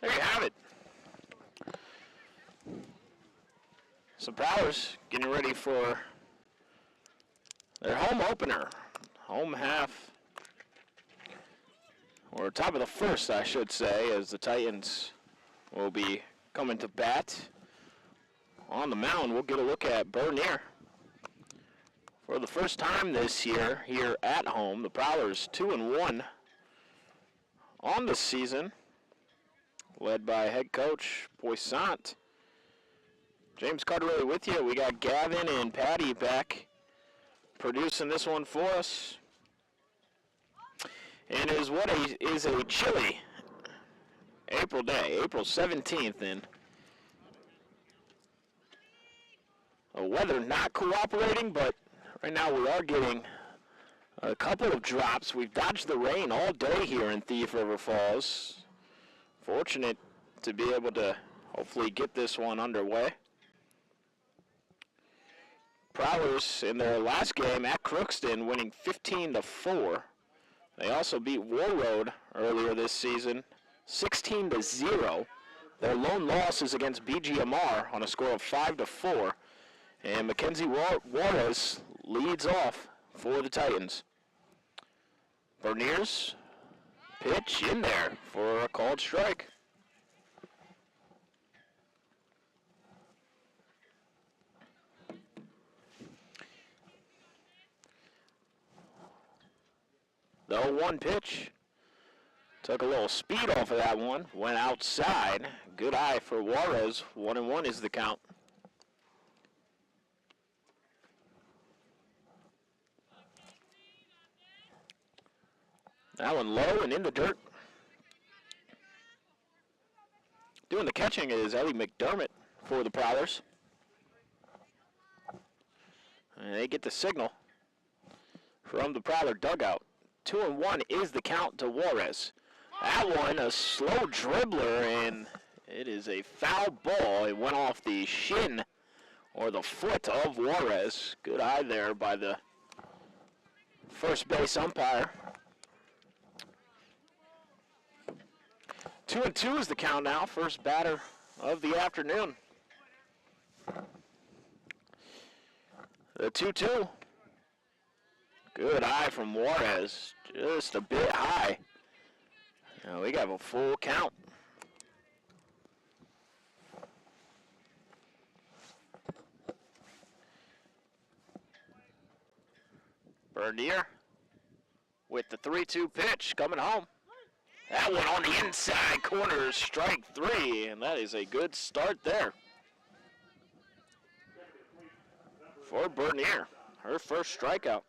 There you have it. So Prowlers getting ready for their home opener. Home half, or top of the first, I should say, as the Titans will be coming to bat. On the mound, we'll get a look at Bernier. For the first time this year here at home, the Prowlers 2-1 on the season, led by head coach Poissant. James Carterelli with you. We got Gavin and Patty back producing this one for us. And it is what is a chilly April day, April 17th, and the weather not cooperating, but right now we are getting a couple of drops. We've dodged the rain all day here in Thief River Falls. Fortunate to be able to hopefully get this one underway. Prowlers in their last game at Crookston winning 15-4. They also beat War Road earlier this season 16-0. Their lone loss is against BGMR on a score of 5-4. And Mackenzie Juarez leads off for the Titans. Bernier's pitch in there for a called strike. The 0-1 pitch. Took a little speed off of that one. Went outside. Good eye for Juarez. 1-1 is the count. That one low and in the dirt. Doing the catching is Ellie McDermott for the Prowlers. And they get the signal from the Prowler dugout. 2-1 is the count to Juarez. That one, a slow dribbler, and it is a foul ball. It went off the shin or the foot of Juarez. Good eye there by the first base umpire. 2-2 is the count now. First batter of the afternoon. The 2-2. Good eye from Juarez. Just a bit high. Now we got a full count. Bernier with the 3-2 pitch coming home. That one on the inside corner, strike 3, and that is a good start there for Bernier, her first strikeout.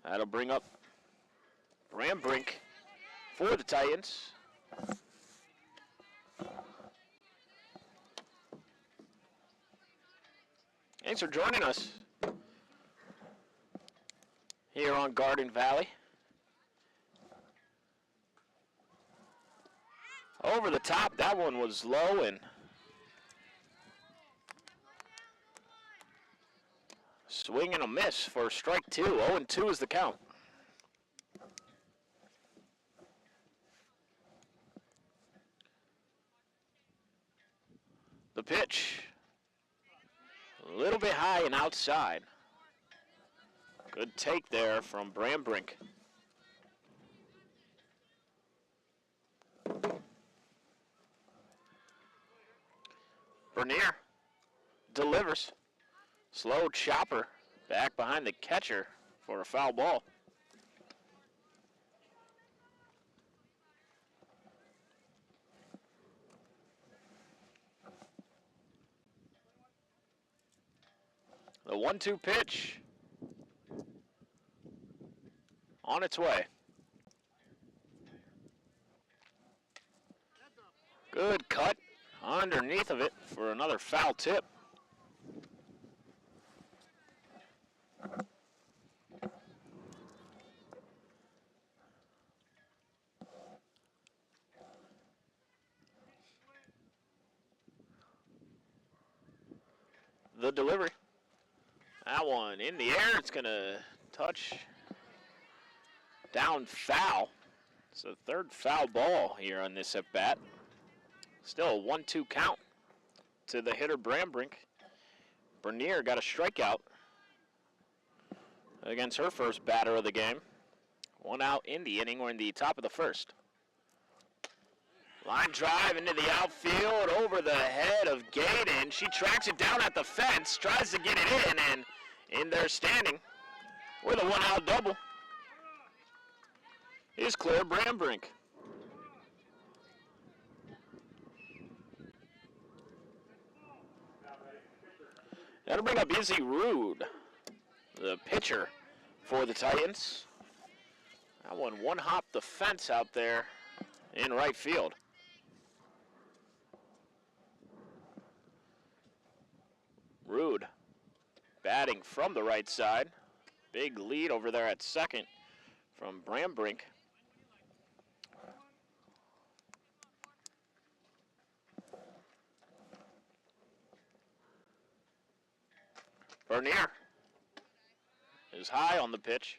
That'll bring up Brambrink for the Titans. Thanks for joining us here on Garden Valley. Over the top, that one was low and swing and a miss for strike 2. 0-2 is the count. The pitch. A little bit high and outside. Good take there from Brambrink. Bernier delivers. Slow chopper back behind the catcher for a foul ball. The 1-2 pitch on its way. Good cut underneath of it for another foul tip. The delivery. That one in the air. It's going to touch down foul. It's the third foul ball here on this at-bat. Still a 1-2 count to the hitter, Brambrink. Bernier got a strikeout against her first batter of the game. One out in the inning. We're in the top of the first. Line drive into the outfield over the head of Gaden. She tracks it down at the fence, tries to get it in, and in there standing with a one-out double is Claire Brambrink. That'll bring up Izzy Rude, the pitcher for the Titans. That one hop the fence out there in right field. Rude batting from the right side. Big lead over there at second from Brambrink. Bernier is high on the pitch.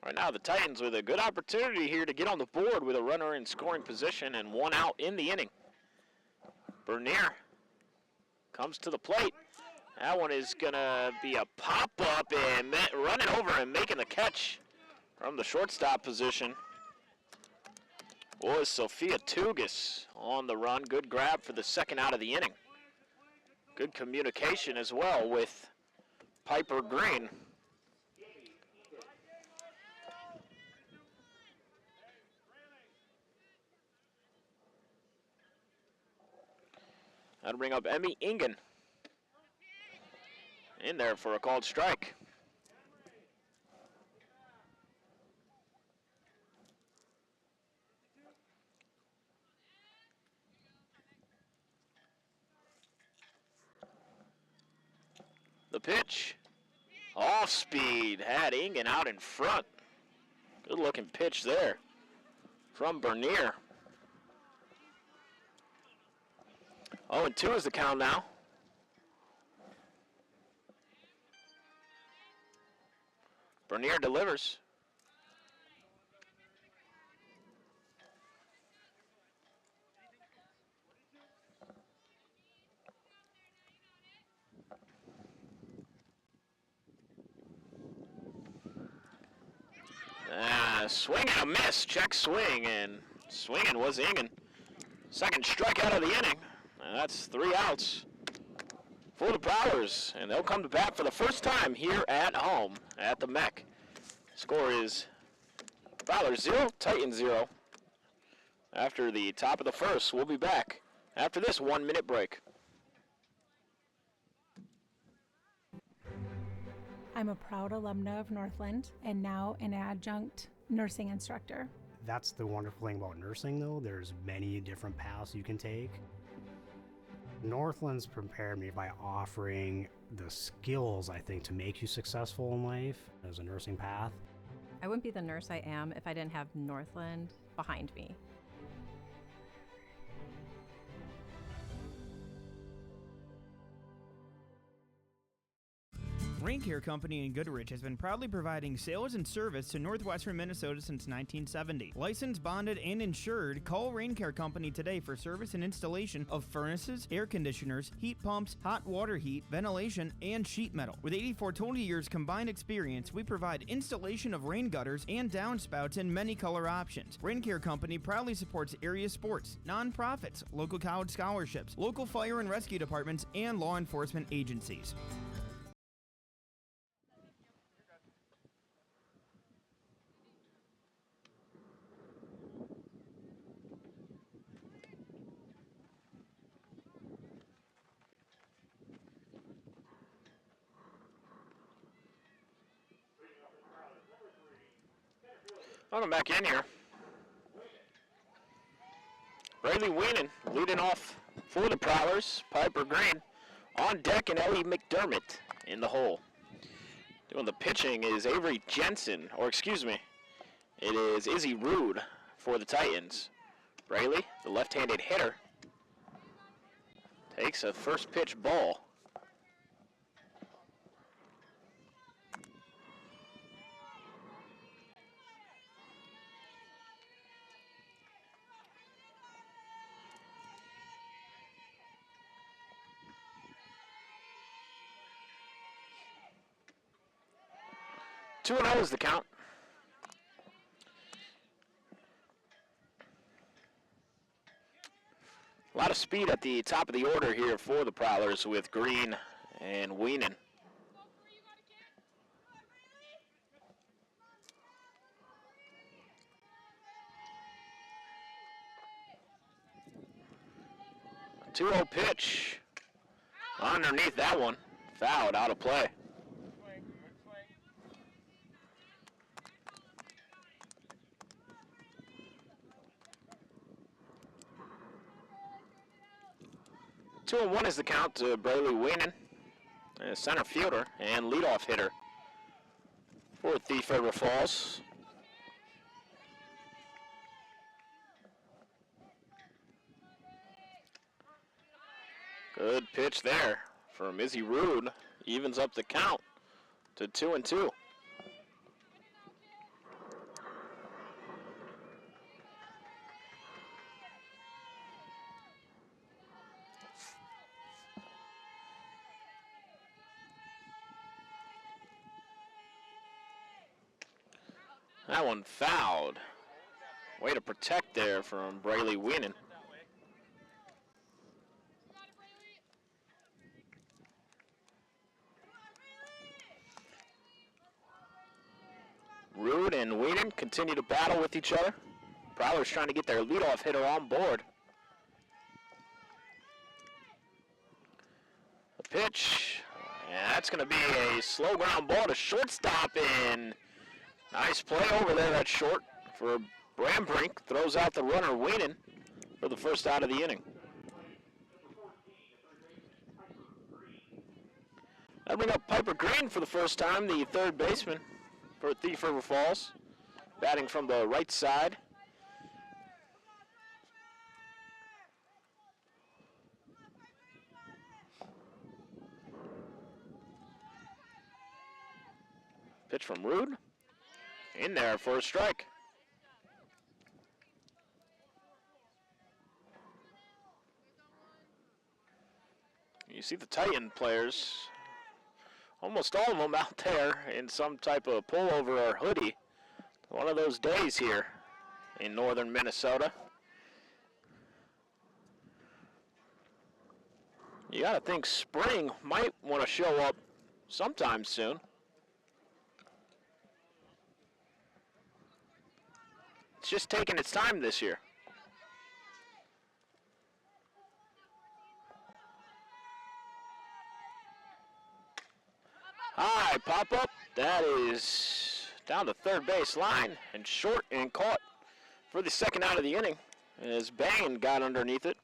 Right now, the Titans with a good opportunity here to get on the board with a runner in scoring position and one out in the inning. Bernier comes to the plate. That one is going to be a pop-up and running over and making the catch from the shortstop position was Sophia Tugas on the run. Good grab for the second out of the inning. Good communication as well with Piper Green. That'll bring up Emmy Ingen in there for a called strike. The pitch, off speed, had Ingen out in front. Good looking pitch there from Bernier. 0-2 is the count now. Bernier delivers. Swing and a miss. Check swing, and swinging was Ingen. Second strikeout of the inning. That's 3 outs for the Prowlers, and they'll come to bat for the first time here at home at the MEC. Score is Prowlers 0, Titans 0. After the top of the first, we'll be back after this 1-minute break. I'm a proud alumna of Northland and now an adjunct nursing instructor. That's the wonderful thing about nursing, though. There's many different paths you can take. Northland's prepared me by offering the skills, I think, to make you successful in life as a nursing path. I wouldn't be the nurse I am if I didn't have Northland behind me. Rain Care Company in Goodrich has been proudly providing sales and service to northwestern Minnesota since 1970. Licensed, bonded, and insured, call Rain Care Company today for service and installation of furnaces, air conditioners, heat pumps, hot water heat, ventilation, and sheet metal. With 84 total years combined experience, we provide installation of rain gutters and downspouts in many color options. Rain Care Company proudly supports area sports, nonprofits, local college scholarships, local fire and rescue departments, and law enforcement agencies. Welcome back in here. Rayleigh Weenan leading off for the Prowlers. Piper Green on deck and Ellie McDermott in the hole. Doing the pitching is Avery Jensen, or excuse me, it is Izzy Rude for the Titans. Rayleigh, the left-handed hitter, takes a first pitch ball. Two and 0 is the count. A lot of speed at the top of the order here for the Prowlers with Green and Weenan. A 2-0 pitch. Underneath that one. Fouled, out of play. Two and 1 is the count to Braley Weenan, center fielder and leadoff hitter for Thief River Falls. Good pitch there from Izzy Rude, evens up the count to 2 and 2. That one fouled. Way to protect there from Braley Weenan. Rude and Weenan continue to battle with each other. Prowlers trying to get their leadoff hitter on board. The pitch, and that's going to be a slow ground ball to shortstop, and nice play over there at short for Brambrink. Throws out the runner, Weenan, for the first out of the inning. That'll bring up Piper Green for the first time, the third baseman for Thief River Falls, batting from the right side. Pitch from Rude. In there for a strike. You see the Titan players, almost all of them out there in some type of pullover or hoodie. One of those days here in northern Minnesota. You gotta think spring might want to show up sometime soon. It's just taking its time this year. High pop up. That is down the third base line and short and caught for the second out of the inning as Bain got underneath it.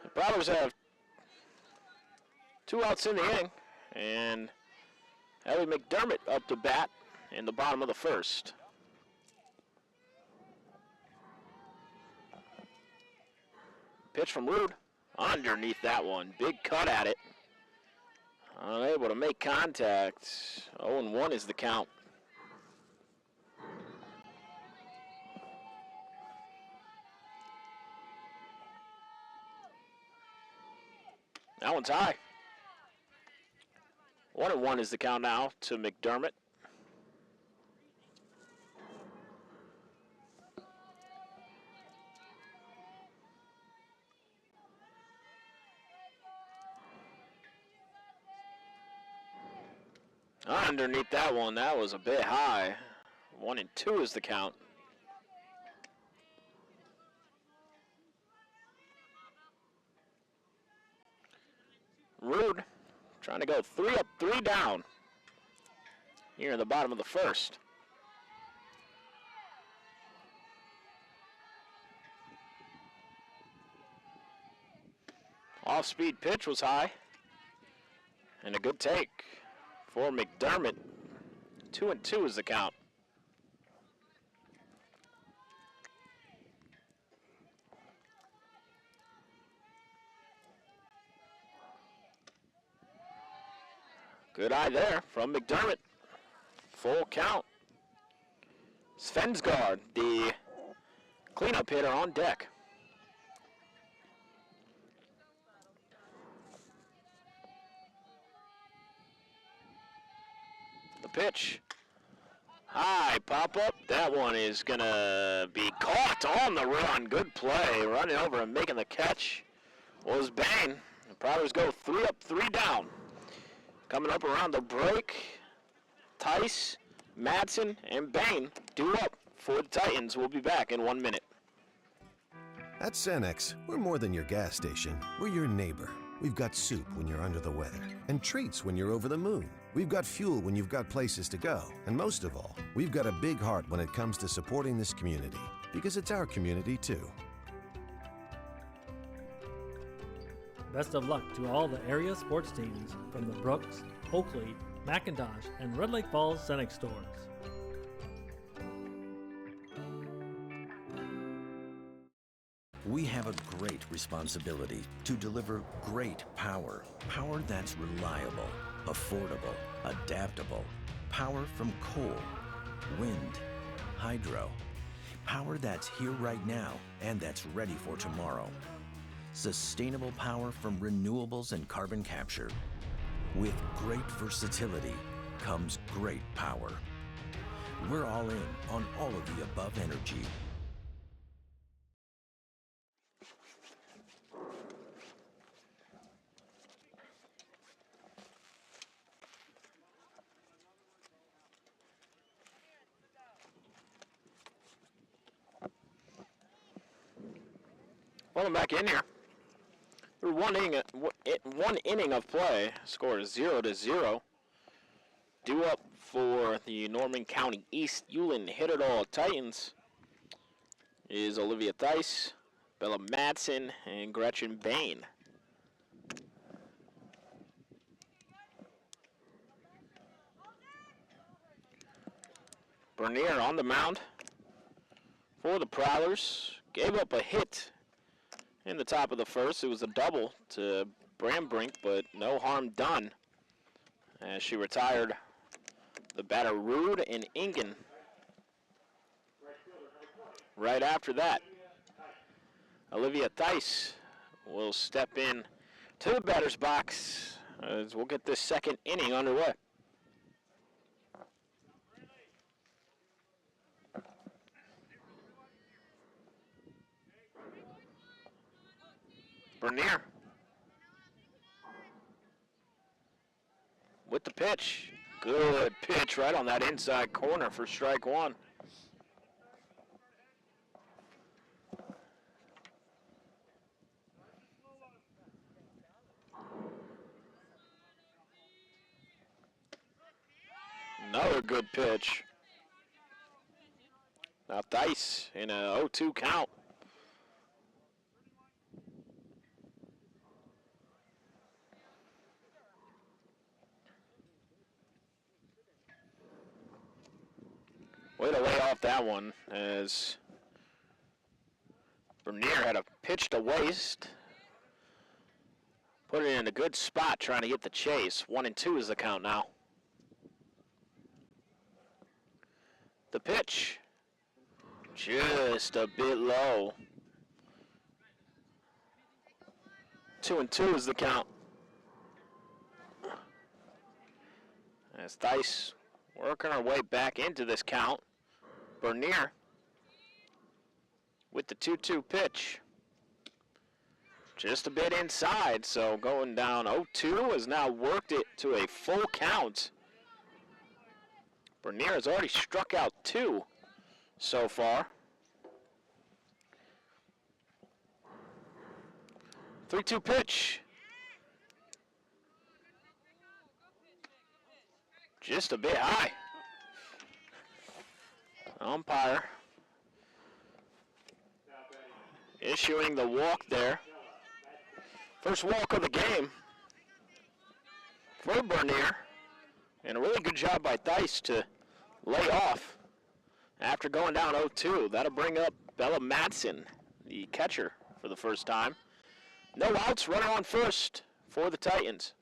The Prowlers have 2 outs in the inning, and Ellie McDermott up to bat in the bottom of the first. Pitch from Rude, underneath that one. Big cut at it. Unable to make contact. 0-1 is the count. That one's high. 1-1 is the count now to McDermott. Underneath that one, that was a bit high. 1-2 is the count. Rude trying to go 3 up, 3 down here in the bottom of the first. Off-speed pitch was high, and a good take for McDermott. 2-2 is the count. Good eye there from McDermott. Full count. Svensgaard, the cleanup hitter, on deck. The pitch. High pop up. That one is going to be caught on the run. Good play. Running over and making the catch was Bain. The Prowlers go 3 up, 3 down. Coming up around the break, Tice, Madsen, and Bain due up for the Titans. We'll be back in 1 minute. At Cenex, we're more than your gas station. We're your neighbor. We've got soup when you're under the weather, and treats when you're over the moon. We've got fuel when you've got places to go. And most of all, we've got a big heart when it comes to supporting this community, because it's our community too. Best of luck to all the area sports teams from the Brooks, Oakley, McIntosh, and Red Lake Falls Cenex stores. We have a great responsibility to deliver great power. Power that's reliable, affordable, adaptable. Power from coal, wind, hydro. Power that's here right now and that's ready for tomorrow. Sustainable power from renewables and carbon capture. With great versatility comes great power. We're all in on all of the above energy. Welcome back in here. Through one inning of play, score is 0-0. Due up for the Norman County East Ulen-Hitterdal Titans is Olivia Theis, Bella Madsen, and Gretchen Bain. Bernier on the mound for the Prowlers. Gave up a hit in the top of the first. It was a double to Brambrink, but no harm done as she retired the batter Rude and Ingen. Right after that, Olivia Theis will step in to the batter's box as we'll get this second inning underway. Bernier with the pitch. Good pitch right on that inside corner for strike one. Another good pitch. Now Theis in a 0-2 count. Way to lay off that one as Bernier had a pitch to waste. Put it in a good spot trying to get the chase. 1-2 is the count now. The pitch, just a bit low. 2-2 is the count. As Theis working her way back into this count. Bernier with the 2-2 pitch. Just a bit inside, so going down 0-2 has now worked it to a full count. Bernier has already struck out 2 so far. 3-2 pitch. Just a bit high. Umpire issuing the walk there. First walk of the game for Bernier. And a really good job by Theis to lay off after going down 0-2. That'll bring up Bella Madsen, the catcher, for the first time. No outs, runner on first for the Titans.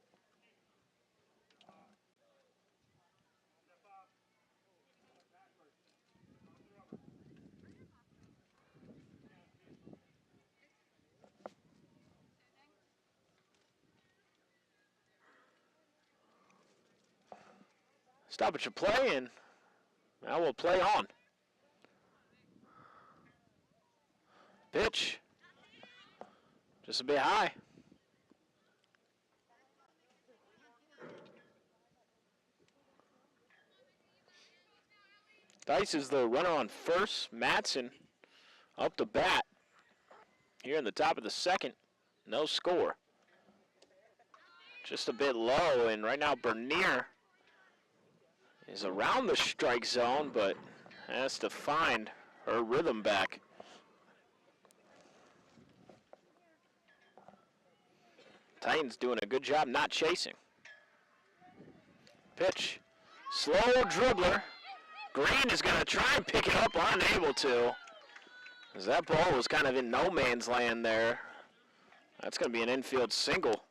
stoppage of play, and now we'll play on. Pitch. Just a bit high. Dice is the runner on first. Matson up to bat here in the top of the second. No score. Just a bit low, and right now Bernier is around the strike zone, but has to find her rhythm back. Titans doing a good job not chasing. Pitch. Slow dribbler. Green is going to try and pick it up, unable to. As that ball was kind of in no man's land there. That's going to be an infield single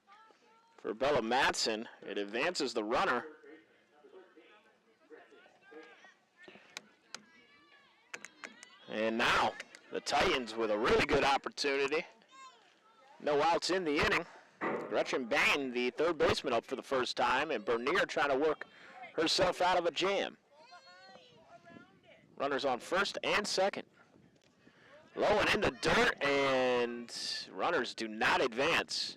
for Bella Matson. It advances the runner. And now the Titans with a really good opportunity. No outs in the inning. Gretchen Bain, the third baseman, up for the first time, and Bernier trying to work herself out of a jam. Runners on first and second. Low and in the dirt, and runners do not advance.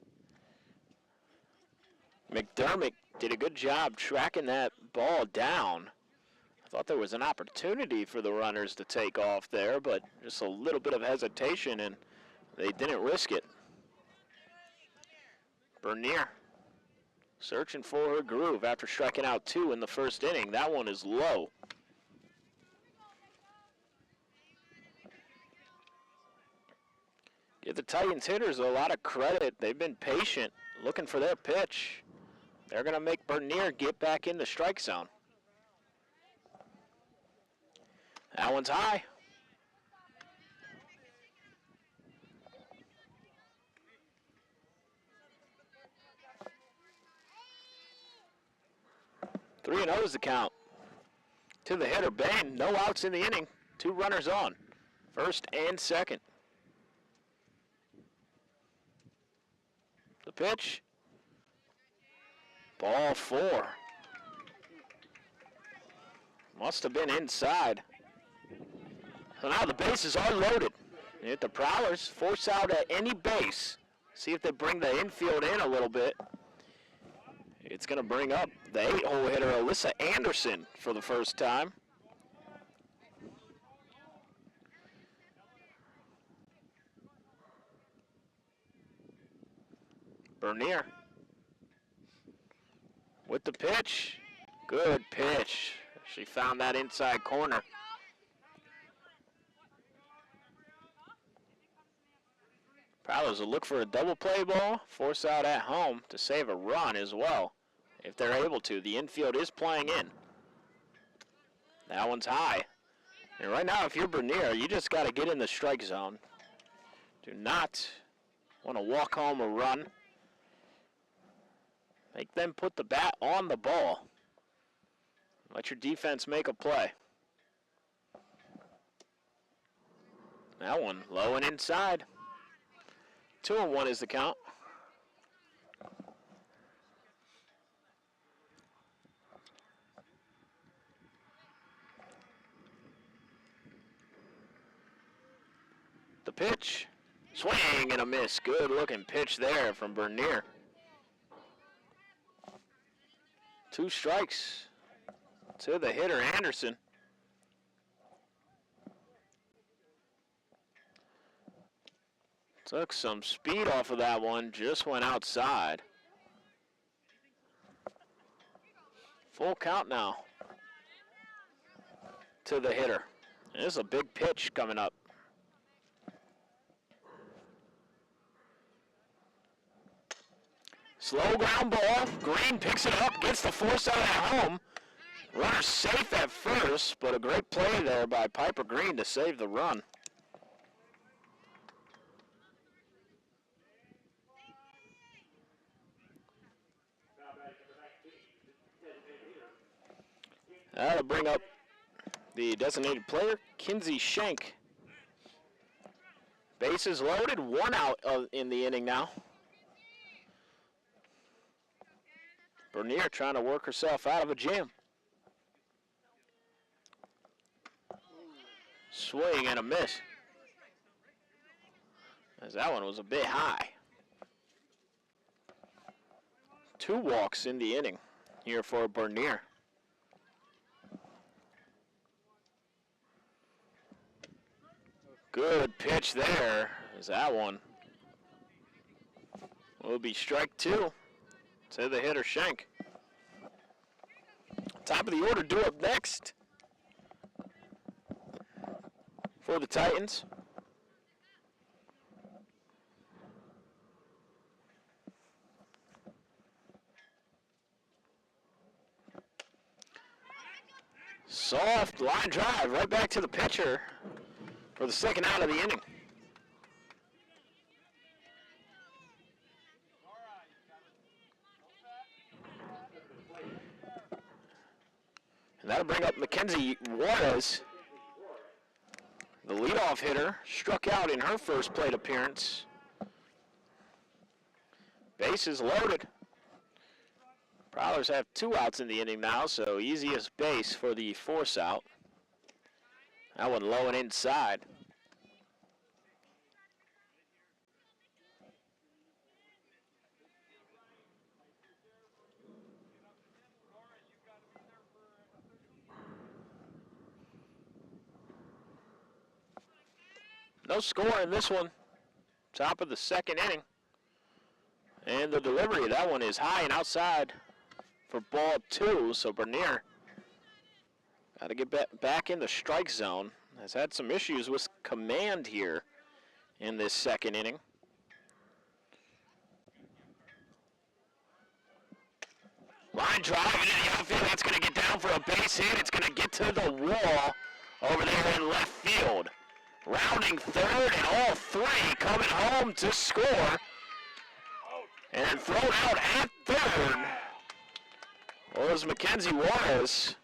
McDermott did a good job tracking that ball down. I thought there was an opportunity for the runners to take off there, but just a little bit of hesitation, and they didn't risk it. Bernier searching for her groove after striking out 2 in the first inning. That one is low. Give the Titans hitters a lot of credit. They've been patient, looking for their pitch. They're going to make Bernier get back in the strike zone. That one's high. Three and 0 is the count. To the hitter, Bain. No outs in the inning. 2 runners on, first and second. The pitch. Ball 4. Must have been inside. So now the bases are loaded. Hit the Prowlers, force out at any base. See if they bring the infield in a little bit. It's going to bring up the 8-hole hitter, Alyssa Anderson, for the first time. Bernier with the pitch. Good pitch. She found that inside corner. Prowlers will look for a double play ball, force out at home to save a run as well, if they're able to. The infield is playing in. That one's high. And right now, if you're Bernier, you just got to get in the strike zone. Do not want to walk home a run. Make them put the bat on the ball. Let your defense make a play. That one low and inside. 2-1 is the count. The pitch. Swing and a miss. Good looking pitch there from Bernier. 2 strikes to the hitter, Anderson. Took some speed off of that one, just went outside. Full count now to the hitter. This is a big pitch coming up. Slow ground ball. Green picks it up, gets the force out at home. Runner safe at first, but a great play there by Piper Green to save the run. That'll bring up the designated player, Kinsey Schenk. Bases loaded, 1 out in the inning now. Bernier trying to work herself out of a jam. Swing and a miss. As that one was a bit high. 2 walks in the inning here for Bernier. Good pitch there. As that one will be strike 2 to the hitter Schenk. Top of the order due up next for the Titans. Soft line drive right back to the pitcher for the second out of the inning. And that'll bring up Mackenzie Juarez. The leadoff hitter struck out in her first plate appearance. Bases loaded. Prowlers have 2 outs in the inning now, so easiest base for the force out. That one low and inside. No score in this one. Top of the second inning. And the delivery, that one is high and outside for ball 2. So Bernier got to get back in the strike zone. Has had some issues with command here in this second inning. Line drive into the outfield. That's going to get down for a base hit. It's going to get to the wall over there in left field. Rounding third, and all 3 coming home to score. And thrown out at third was Mackenzie Juarez,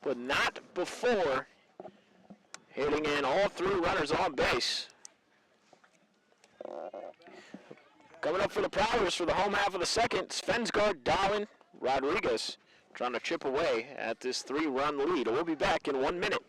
but not before hitting in all 3 runners on base. Coming up for the Prowlers for the home half of the second, Svensgaard, Dahlin, Rodriguez trying to chip away at this 3-run lead. We'll be back in 1 minute.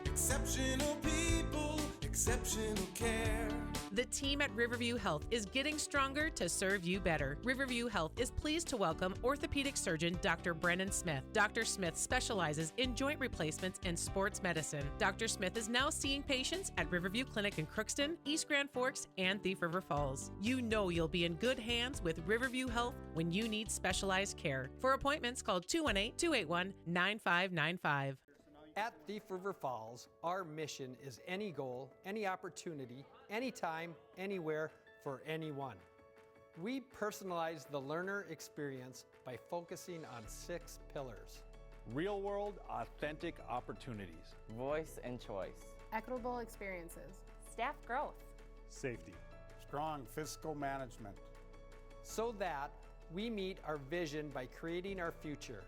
Exceptional people, exceptional care. The team at Riverview Health is getting stronger to serve you better. Riverview Health is pleased to welcome orthopedic surgeon Dr. Brennan Smith. Dr. Smith specializes in joint replacements and sports medicine. Dr. Smith is now seeing patients at Riverview Clinic in Crookston, East Grand Forks, and Thief River Falls. You know you'll be in good hands with Riverview Health when you need specialized care. For appointments, call 218-281-9595. At Thief River Falls, our mission is any goal, any opportunity, anytime, anywhere, for anyone. We personalize the learner experience by focusing on 6 pillars. Real-world, authentic opportunities. Voice and choice. Equitable experiences. Staff growth. Safety. Strong fiscal management. So that we meet our vision by creating our future,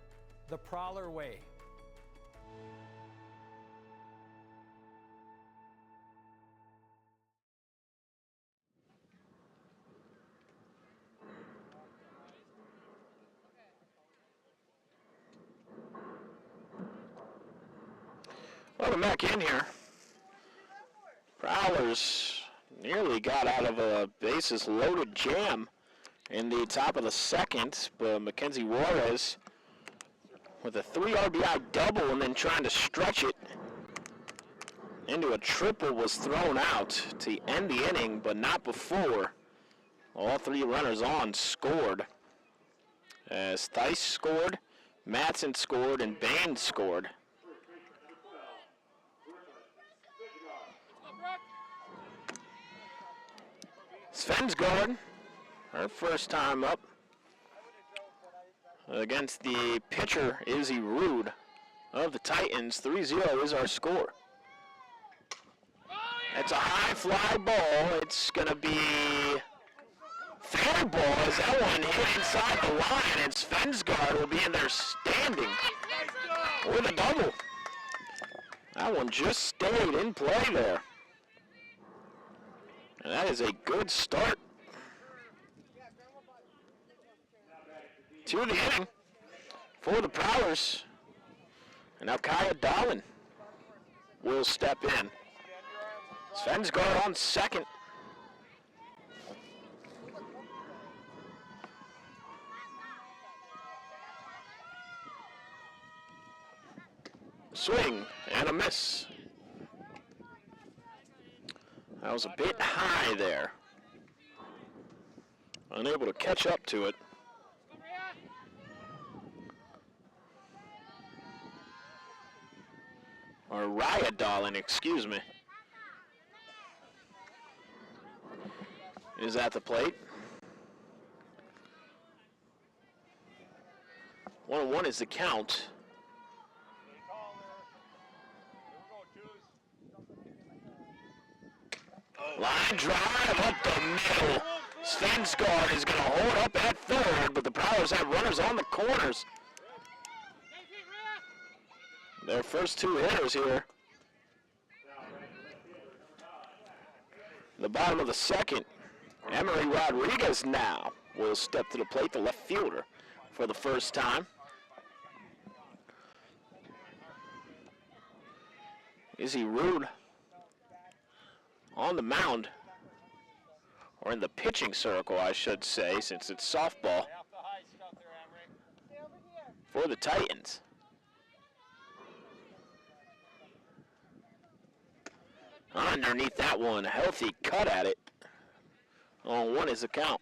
the Prowler way. Welcome back in here. Prowlers nearly got out of a bases loaded jam in the top of the second, but Mackenzie Juarez with a 3 RBI double and then trying to stretch it into a triple was thrown out to end the inning, but not before all 3 runners on scored. As Theis scored, Matson scored, and Bain scored. Svensgaard, her first time up against the pitcher, Izzy Rude of the Titans. 3-0 is our score. It's a high fly ball. It's going to be fair ball as that one hit inside the line, and Svensgaard will be in there standing with a double. That one just stayed in play there. And that is a good start to the inning for the Prowlers. And now Kaya Dahlin will step in. Svensgaard on second. Swing and a miss. That was a bit high there. Unable to catch up to it. Or Raya Dahlin, excuse me, is at the plate. 1-1 is the count. Line drive up the middle. Svensgaard is going to hold up at third, but the Prowlers have runners on the corners. Their first two hitters here. The bottom of the second, Emery Rodriguez now will step to the plate, the left fielder, for the first time. Izzy Rude on the mound, or in the pitching circle, I should say, since it's softball, for the Titans. Underneath that one, healthy cut at it. On 1 is the count.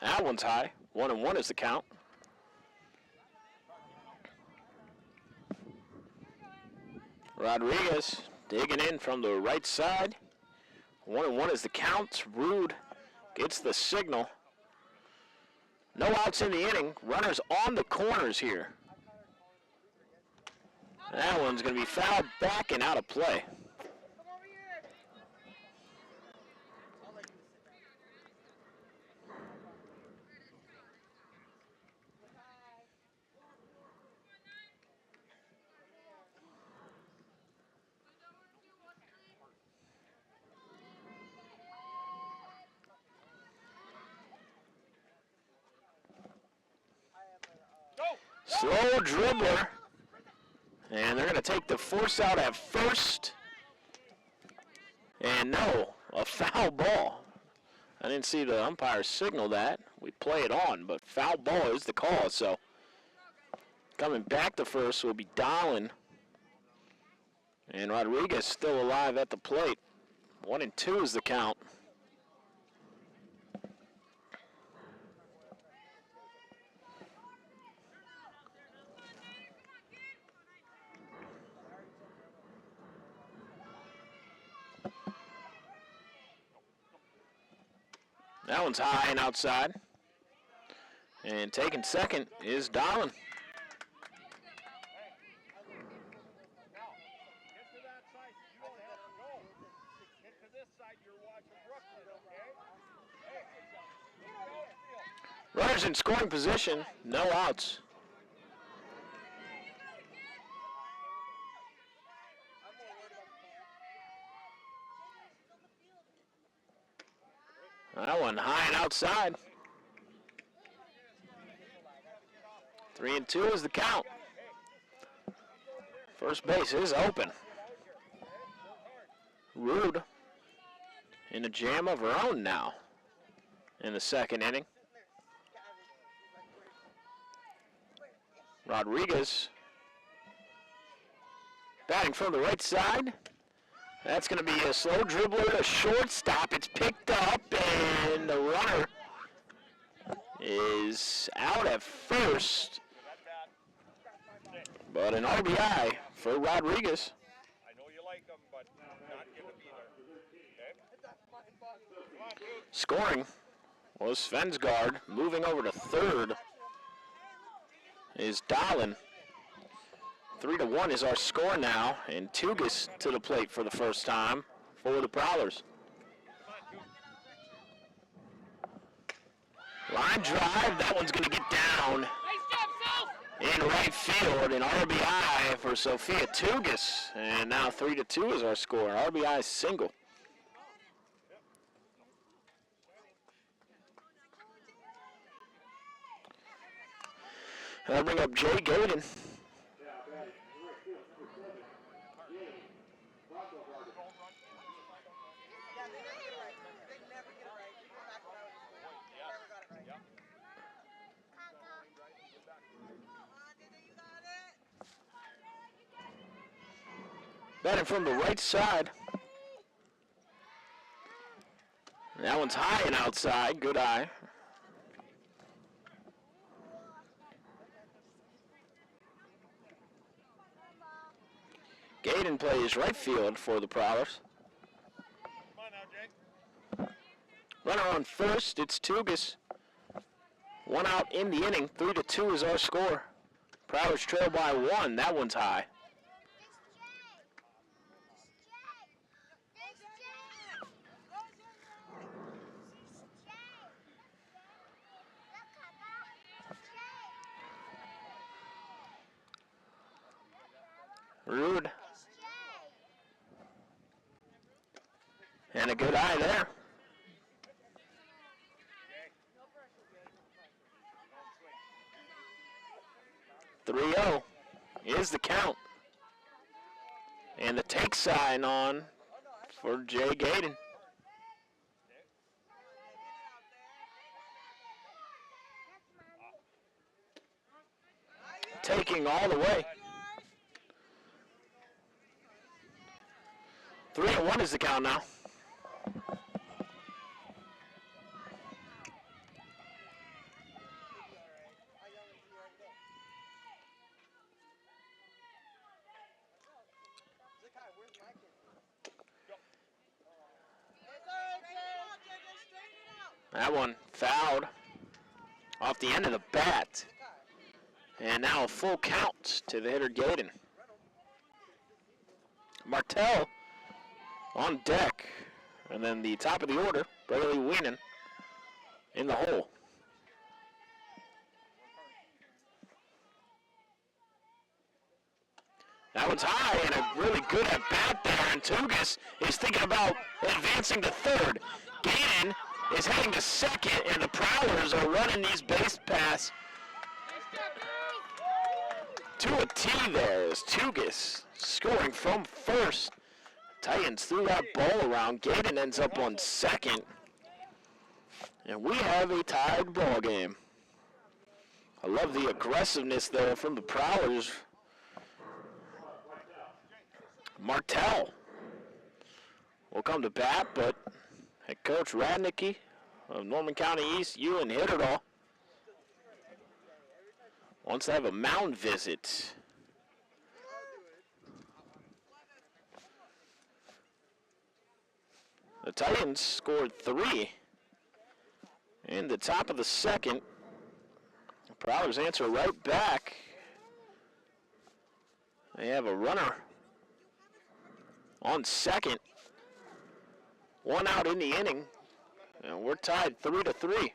That one's high. 1-1 is the count. Rodriguez digging in from the right side. 1-1 is the count. Rude gets the signal. No outs in the inning. Runners on the corners here. That one's going to be fouled back and out of play. Slow dribbler. And they're going to take the force out at first. And no, a foul ball. I didn't see the umpire signal that. We play it on, but foul ball is the call. So coming back to first will be Dahlin. And Rodriguez still alive at the plate. 1-2 is the count. That one's high and outside. And taking second is Dahlin. Runners in scoring position, no outs. That one high and outside. 3-2 is the count. First base is open. Rude in a jam of her own now in the second inning. Rodriguez batting from the right side. That's going to be a slow dribbler to shortstop. It's picked up, and the runner is out at first. But an RBI for Rodriguez. Scoring was Svensgaard. Moving over to third is Dahlin. 3-1 is our score now, and Tugas to the plate for the first time for the Prowlers. Line drive, that one's going to get down and right field, an RBI for Sophia Tugas. And now 3-2 is our score. RBI single. I'll bring up Jay Gaden. Batting from the right side. That one's high and outside. Good eye. Gaden plays right field for the Prowlers. Runner on first. It's Tugas. One out in the inning. 3-2 is our score. Prowlers trail by 1. That one's high. Rude. And a good eye there. "3-0 is the count. And the take sign on for Jay Gaden. Taking all the way. 3-1 is the count now. That one fouled off the end of the bat. And now a full count to the hitter Gaden. Martell on deck. And then the top of the order, Braley Weenan in the hole. That one's high and a really good at bat there. And Tugas is thinking about advancing to third. Gaden is heading to second, and the Prowlers are running these base paths to a T there as Tugas scoring from first. Titans threw that ball around. Gaden ends up on second. And we have a tied ball game. I love the aggressiveness there from the Prowlers. Martell will come to bat, but head coach Radnicki of Norman County East, Ulen-Hitterdal, wants to have a mound visit. The Titans scored 3 in the top of the second. The Prowlers answer right back. They have a runner on second. One out in the inning, and we're tied 3-3.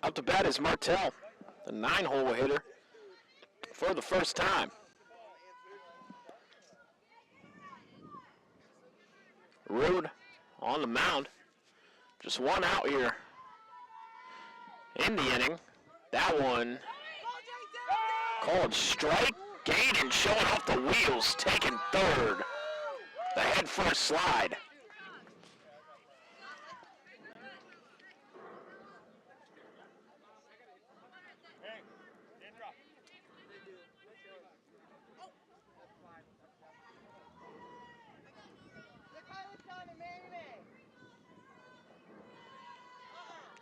Up to bat is Martell, the 9-hole hitter for the first time. Rude on the mound. Just one out here in the inning. That one called strike. Gaden showing off the wheels, taking third. The head first slide.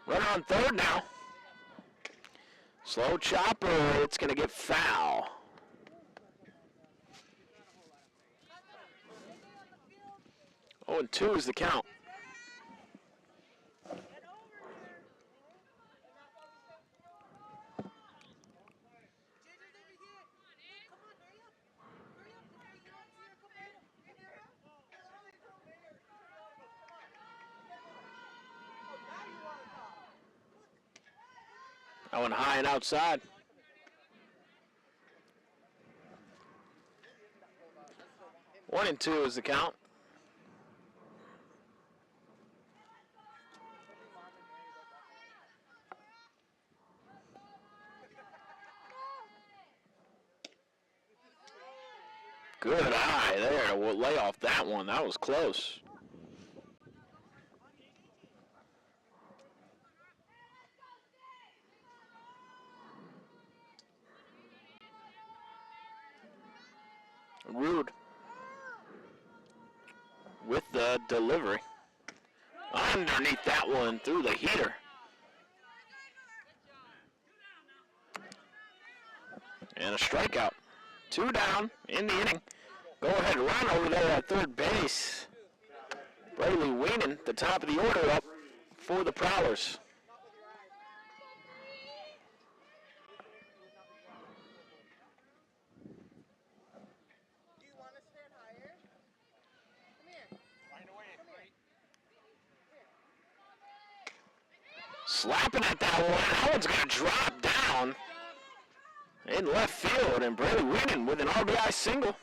Runner on third now. Slow chopper, it's going to get foul. Oh, and 2 is the count. That one high and outside. One and two is the count. Good eye there. We'll lay off that one. That was close. Rude with the delivery. Underneath that one through the heater. And a strikeout. 2 down in the inning. Go ahead run over there at third base. Braley Weenan, the top of the order up for the Prowlers. Slapping at that one. That one's going to drop down in left field, and Braley Weenan with an RBI single.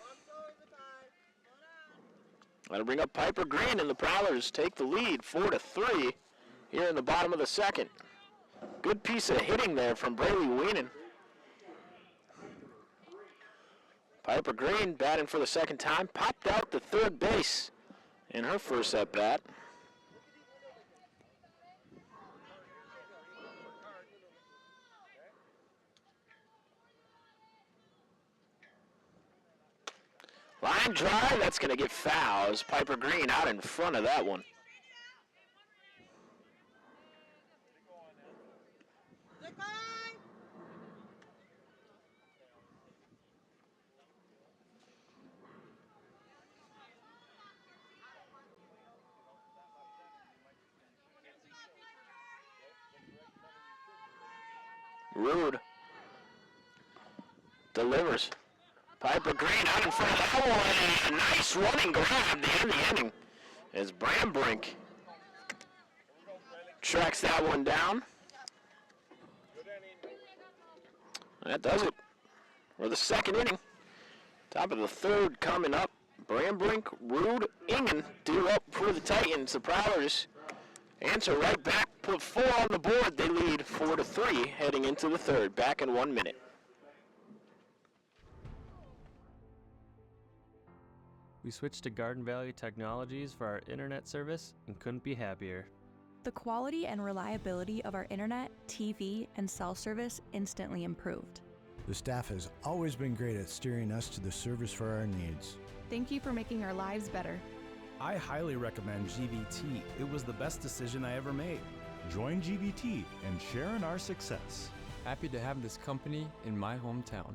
That'll bring up Piper Green, and the Prowlers take the lead 4-3 here in the bottom of the second. Good piece of hitting there from Braley Weenan. Piper Green batting for the second time, popped out to third base in her first at bat. Line drive, that's going to get foul as Piper Green out in front of that one. Rude delivers. Piper Green out in front of that one. A nice running grab to end the inning as Brambrink tracks that one down. That does it for the second inning. Top of the third coming up. Brambrink, Rude, Ingen due up for the Titans. The Prowlers answer right back, put 4 on the board. They lead 4-3 heading into the third. Back in 1 minute. We switched to Garden Valley Technologies for our internet service and couldn't be happier. The quality and reliability of our internet, TV, and cell service instantly improved. The staff has always been great at steering us to the service for our needs. Thank you for making our lives better. I highly recommend GVT. It was the best decision I ever made. Join GVT and share in our success. Happy to have this company in my hometown.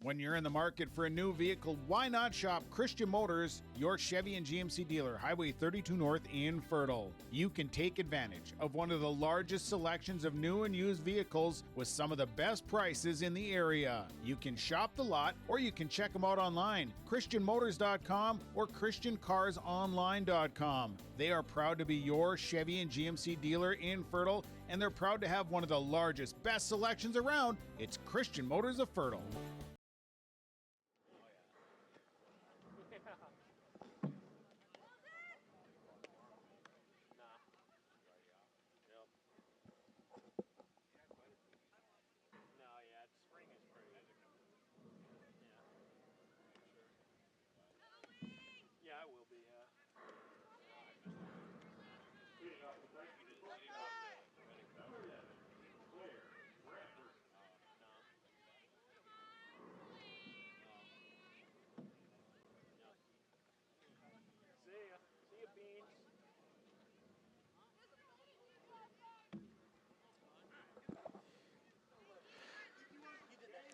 When you're in the market for a new vehicle, why not shop Christian Motors, your Chevy and GMC dealer, Highway 32 North in Fertile. You can take advantage of one of the largest selections of new and used vehicles with some of the best prices in the area. You can shop the lot or you can check them out online, christianmotors.com or christiancarsonline.com. They are proud to be your Chevy and GMC dealer in Fertile, and they're proud to have one of the largest, best selections around. It's Christian Motors of Fertile.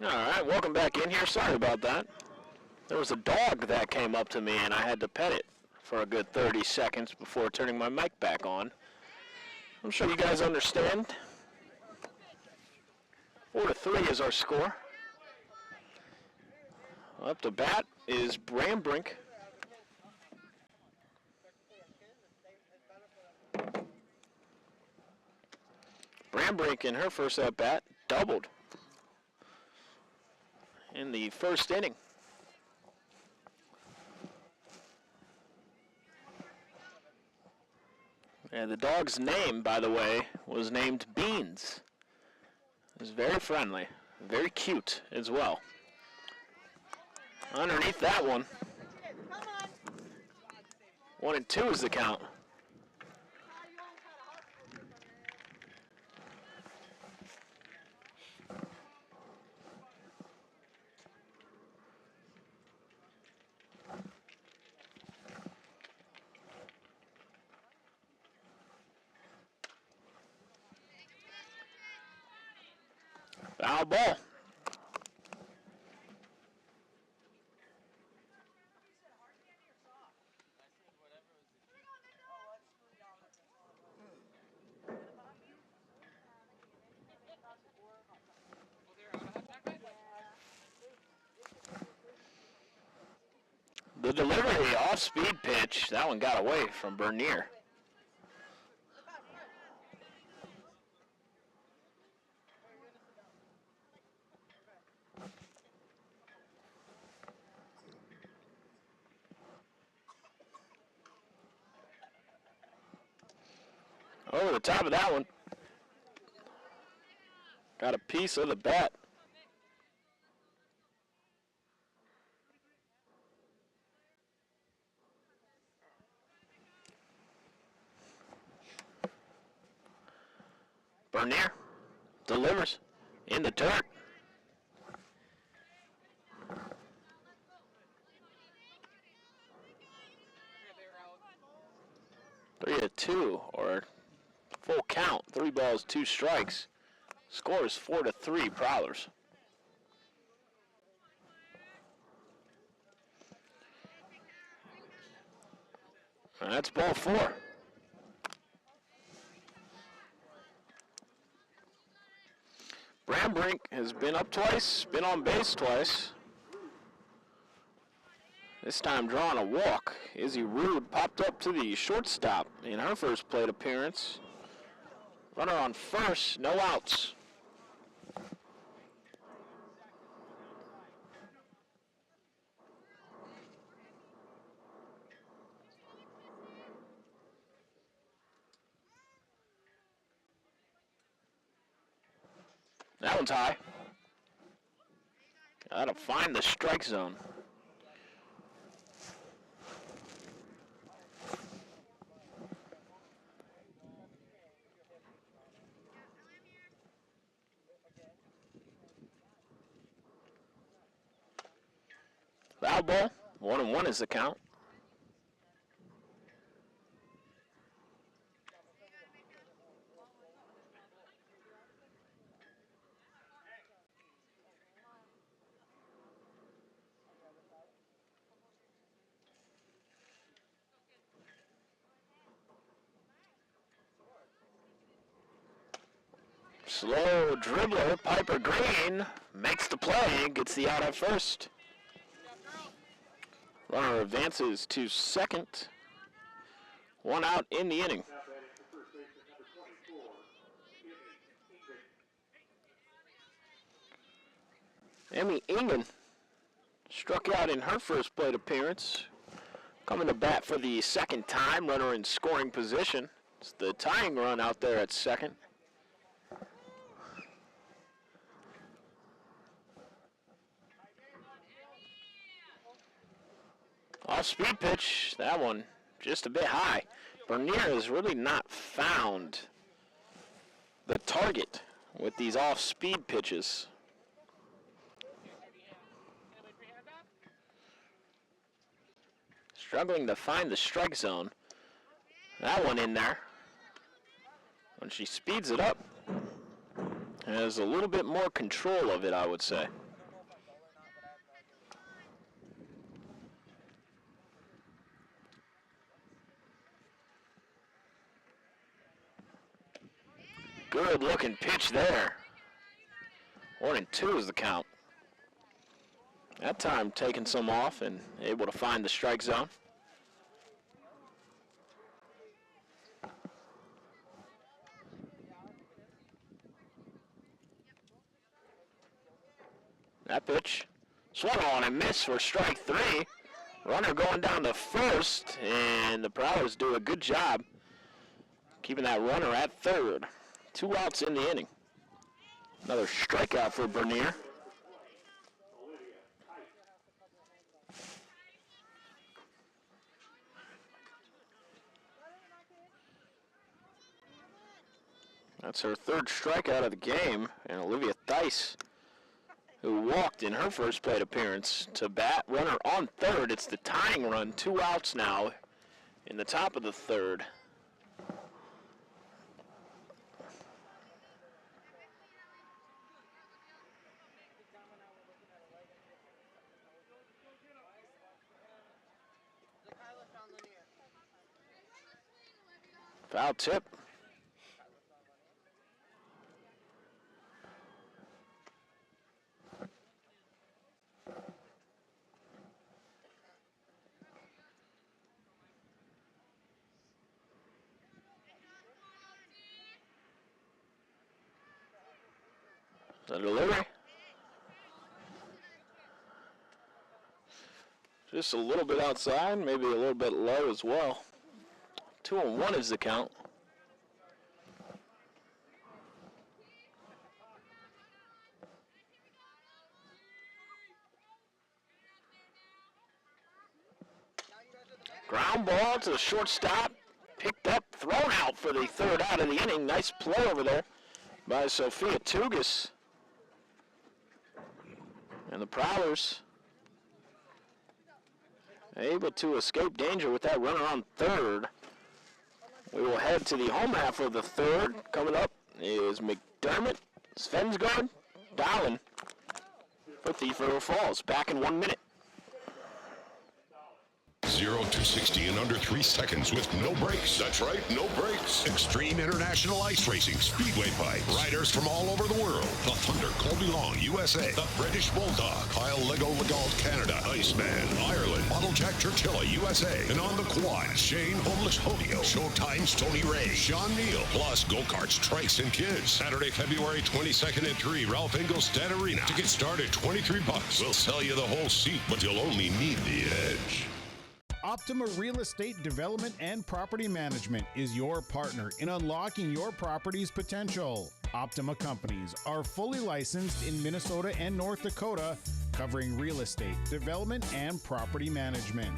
All right, welcome back in here. Sorry about that. There was a dog that came up to me, and I had to pet it for a good 30 seconds before turning my mic back on. I'm sure you guys understand. 4-3 is our score. Up to bat is Brambrink. Brambrink in her first at-bat doubled in the first inning. And the dog's name, by the way, was named Beans. It was very friendly, very cute as well. Underneath that one, 1-2 is the count. Foul ball. The delivery off-speed pitch, that one got away from Bernier. Over the top of that one. Got a piece of the bat. Bernier delivers in the dirt. Three to two, or full count. 3 balls, 2 strikes. Score is 4-3 Prowlers. And that's ball 4. Brambrink has been up twice, been on base twice. This time drawing a walk. Izzy Rude popped up to the shortstop in her first plate appearance. Runner on first, no outs. That one's high. Gotta find the strike zone. Foul ball. 1-1 is the count. Slow dribbler, Piper Green makes the play, gets the out at first. Runner advances to second. 1 out in the inning. Emmy Ingen struck out in her first plate appearance. Coming to bat for the second time, runner in scoring position. It's the tying run out there at second. Off-speed pitch, that one just a bit high. Bernier has really not found the target with these off-speed pitches. Struggling to find the strike zone. That one in there. When she speeds it up, has a little bit more control of it, I would say. Good looking pitch there. 1-2 is the count. That time taking some off and able to find the strike zone. That pitch swung on and missed for strike 3. Runner going down to first, and the Prowlers do a good job keeping that runner at third. 2 outs in the inning. Another strikeout for Bernier. That's her 3rd strikeout of the game, and Olivia Theis, who walked in her first plate appearance, to bat. Runner on third. It's the tying run. 2 outs now in the top of the 3rd. Foul tip. The delivery. Just a little bit outside, maybe a little bit low as well. 2-1 is the count. Ground ball to the shortstop. Picked up, thrown out for the 3rd out of the inning. Nice play over there by Sophia Tugas. And the Prowlers able to escape danger with that runner on 3rd. We will head to the home half of the 3rd. Coming up is McDermott, Svensgaard, Dowling for Thief River Falls. Back in 1 minute. 0 to 60 in under 3 seconds with no brakes. That's right, no brakes. Extreme International Ice Racing Speedway Bikes. Riders from all over the world. The Thunder, Colby Long, USA. The British Bulldog, Kyle Lego Legault, Canada. Iceman, Ireland. Bottle Jack Churchilla, USA. And on the quad, Shane Homeless Hodeo. Showtime's Tony Ray. Sean Neal. Plus go-karts, trikes, and kids. Saturday, February 22nd at 3, Ralph Engelstad Arena. To get started, $23. We'll sell you the whole seat, but you'll only need the edge. Optima Real Estate Development and Property Management is your partner in unlocking your property's potential. Optima Companies are fully licensed in Minnesota and North Dakota, covering real estate, development, and property management.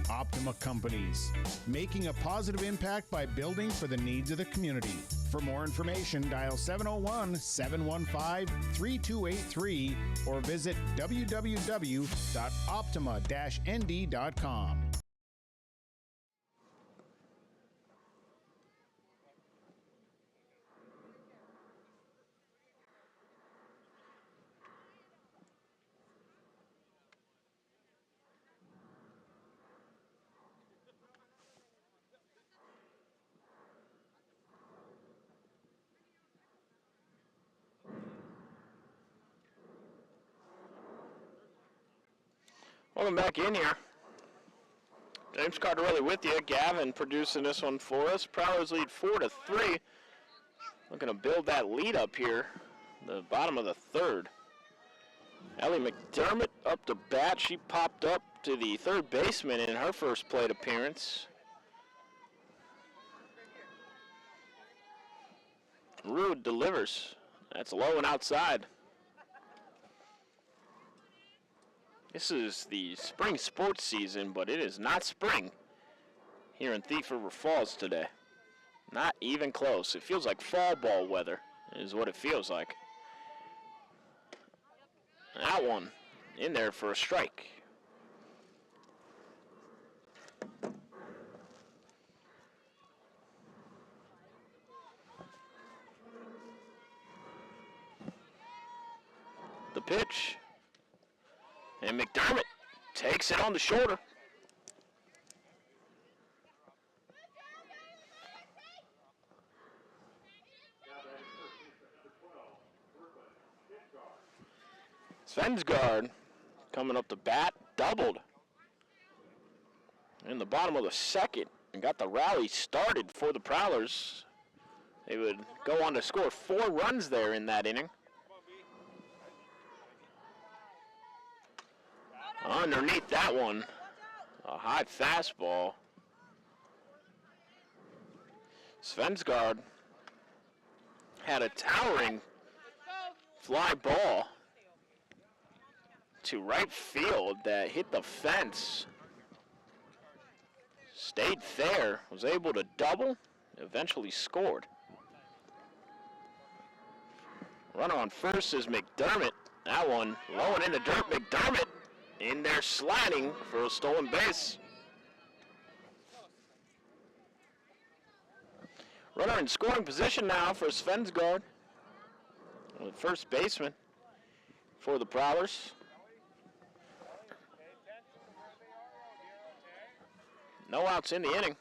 Optima Companies, making a positive impact by building for the needs of the community. For more information, dial 701-715-3283 or visit www.optima-nd.com. Welcome back in here. James Cardarelli with you. Gavin producing this one for us. Prowlers lead 4-3. Looking to build that lead up here, the bottom of the 3rd. Ellie McDermott up to bat. She popped up to the 3rd baseman in her first plate appearance. Rude delivers. That's low and outside. This is the spring sports season, but it is not spring here in Thief River Falls today. Not even close. It feels like fall ball weather is what it feels like. That one in there for a strike. The pitch. And McDermott takes it on the shoulder. Svensgaard coming up to bat, doubled in the bottom of the 2nd and got the rally started for the Prowlers. They would go on to score 4 runs there in that inning. Underneath that one, a high fastball. Svensgaard had a towering fly ball to right field that hit the fence. Stayed fair, was able to double, eventually scored. Runner on first is McDermott. That one low and in the dirt. McDermott in there sliding for a stolen base. Runner in scoring position now for Svensgaard, the first baseman for the Prowlers. No outs in the inning.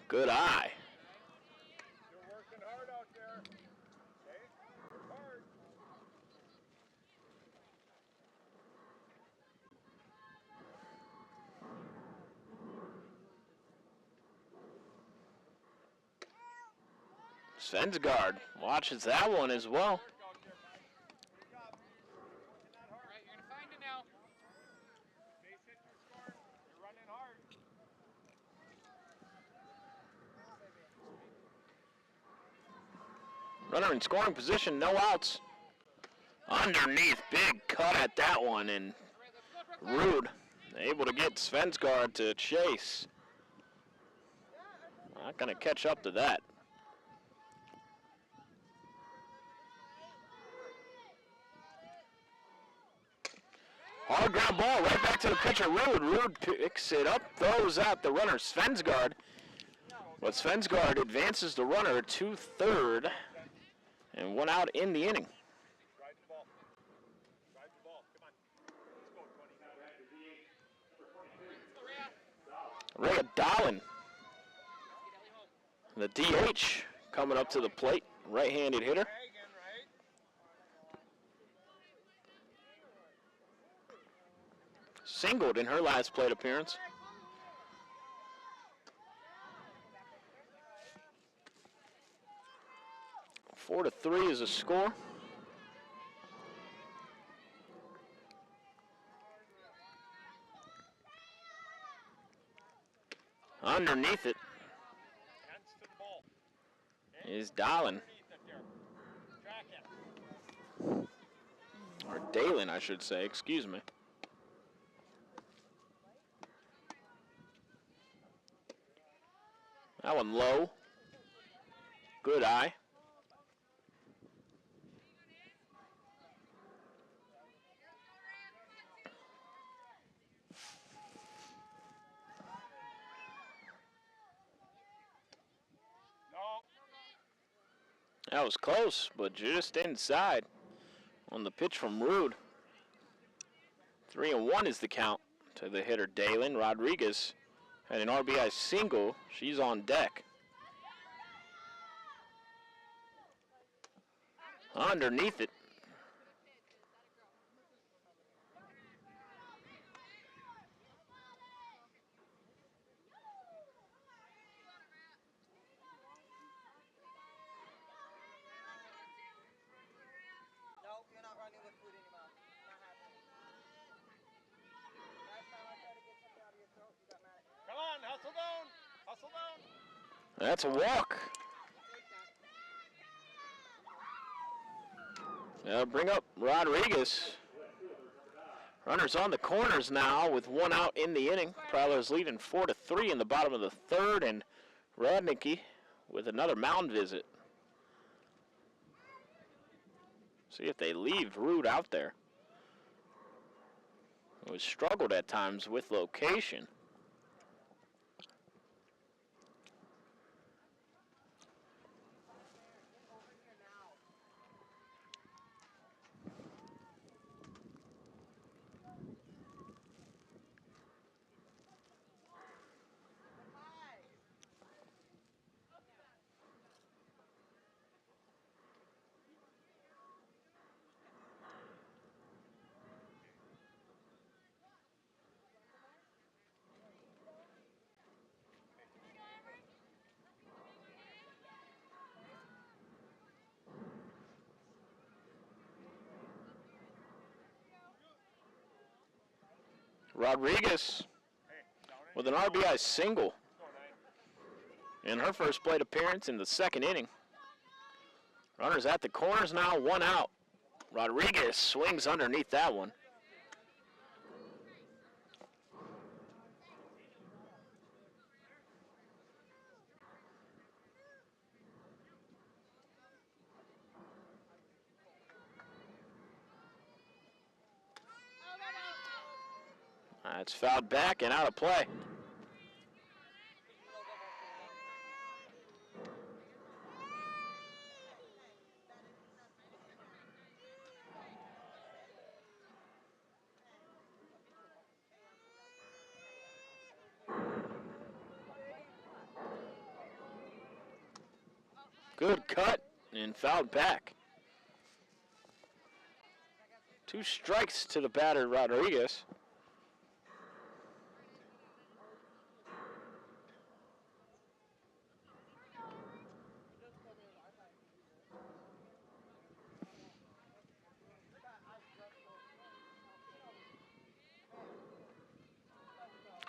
Good eye. Svensgaard watches that one as well. Runner in scoring position, no outs. Underneath, big cut at that one, and Rude able to get Svensgaard to chase. Not going to catch up to that. Hard ground ball right back to the pitcher, Rude. Rude picks it up, throws out the runner, Svensgaard. But Svensgaard advances the runner to third, and one out in the inning. Ray Dahlin, the DH, coming up to the plate, right-handed hitter. Singled in her last plate appearance. Four to 3 is a score. Underneath it is Dahlin. Or Dalen, I should say, excuse me. That one low. Good eye. That was close, but just inside on the pitch from Rude. 3-1 is the count to the hitter, Dalen. Rodriguez had an RBI single. She's on deck. Underneath it. That's a walk. They'll bring up Rodriguez. Runners on the corners now with one out in the inning. Prowlers leading 4-3 in the bottom of the third, and Radnicki with another mound visit. See if they leave Rude out there. Who has struggled at times with location. Rodriguez with an RBI single in her first plate appearance in the second inning. Runners at the corners now, 1 out. Rodriguez swings underneath that one. It's fouled back and out of play. Good cut and fouled back. 2 strikes to the batter, Rodriguez.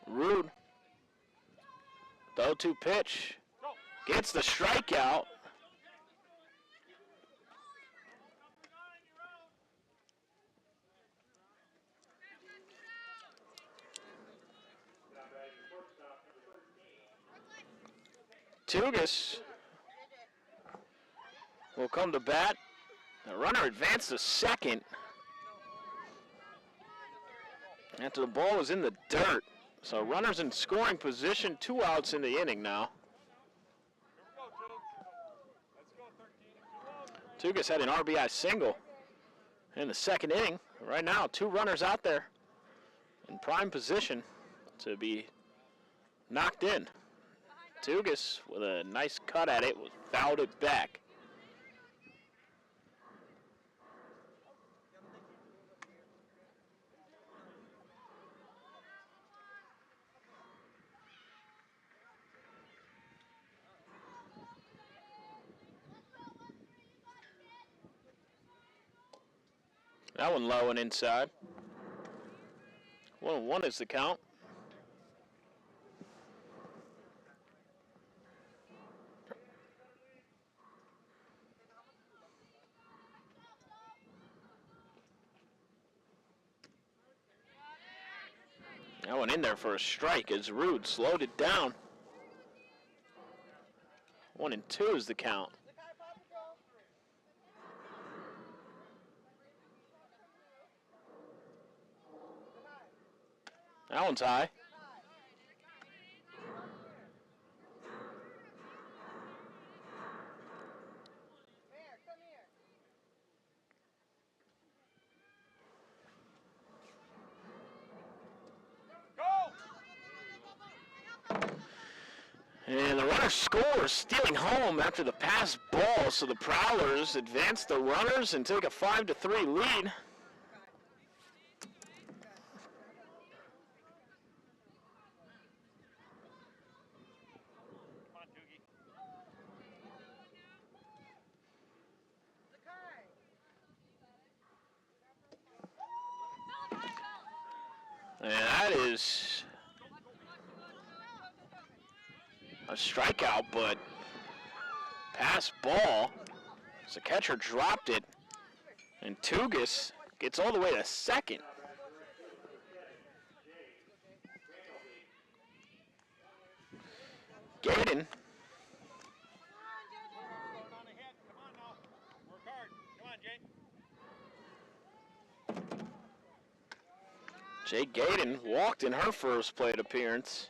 Rude. The 0-2 pitch. Gets the strikeout. Tugas will come to bat. The runner advanced to second after the ball was in the dirt. So runners in scoring position, 2 outs in the inning now. Tugas had an RBI single in the second inning. Right now, 2 runners out there in prime position to be knocked in. Tugas with a nice cut at it, fouled it back. That one low and inside. 1-1 is the count. That one in there for a strike as Rude slowed it down. 1-2 is the count. That one's high. And the runner scores, stealing home after the pass ball, so the Prowlers advance the runners and take a 5-3 lead. And that is a strikeout, but pass ball. So the catcher dropped it, and Tugas gets all the way to second. Gaden. Jay Gaden walked in her first plate appearance.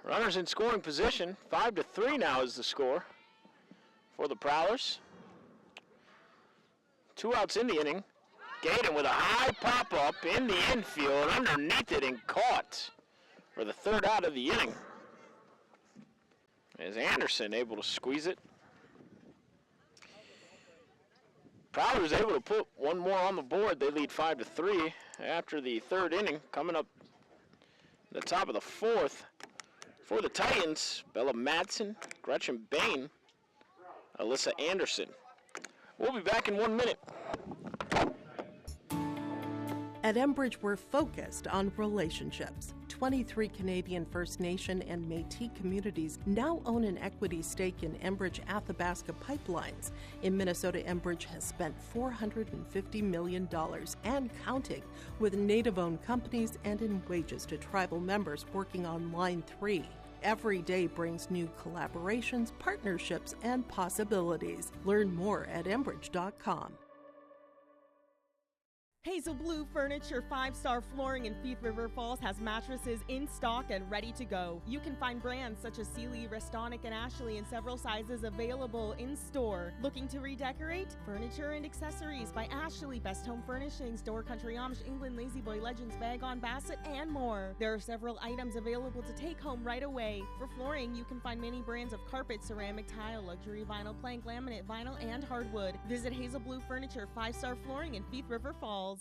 Runners in scoring position. 5-3 now is the score for the Prowlers. 2 outs in the inning. Gaden with a high pop-up in the infield, underneath it and caught for the 3rd out of the inning. Is Anderson able to squeeze it? Prowlers able to put one more on the board. They lead 5-3 after the 3rd inning. Coming up the top of the 4th for the Titans, Bella Madsen, Gretchen Bain, Alyssa Anderson. We'll be back in 1 minute. At Enbridge, we're focused on relationships. 23 Canadian First Nation and Métis communities now own an equity stake in Enbridge Athabasca Pipelines. In Minnesota, Enbridge has spent $450 million and counting with Native-owned companies and in wages to tribal members working on Line 3. Every day brings new collaborations, partnerships, and possibilities. Learn more at Enbridge.com. Hazel Blue Furniture 5-star flooring in Thief River Falls has mattresses in stock and ready to go. You can find brands such as Sealy, Restonic, and Ashley in several sizes available in store. Looking to redecorate? Furniture and accessories by Ashley, Best Home Furnishings, Door Country Amish, England, Lazy Boy Legends, Bag on Bassett, and more. There are several items available to take home right away. For flooring, you can find many brands of carpet, ceramic, tile, luxury vinyl, plank, laminate, vinyl, and hardwood. Visit Hazel Blue Furniture 5-star flooring in Thief River Falls.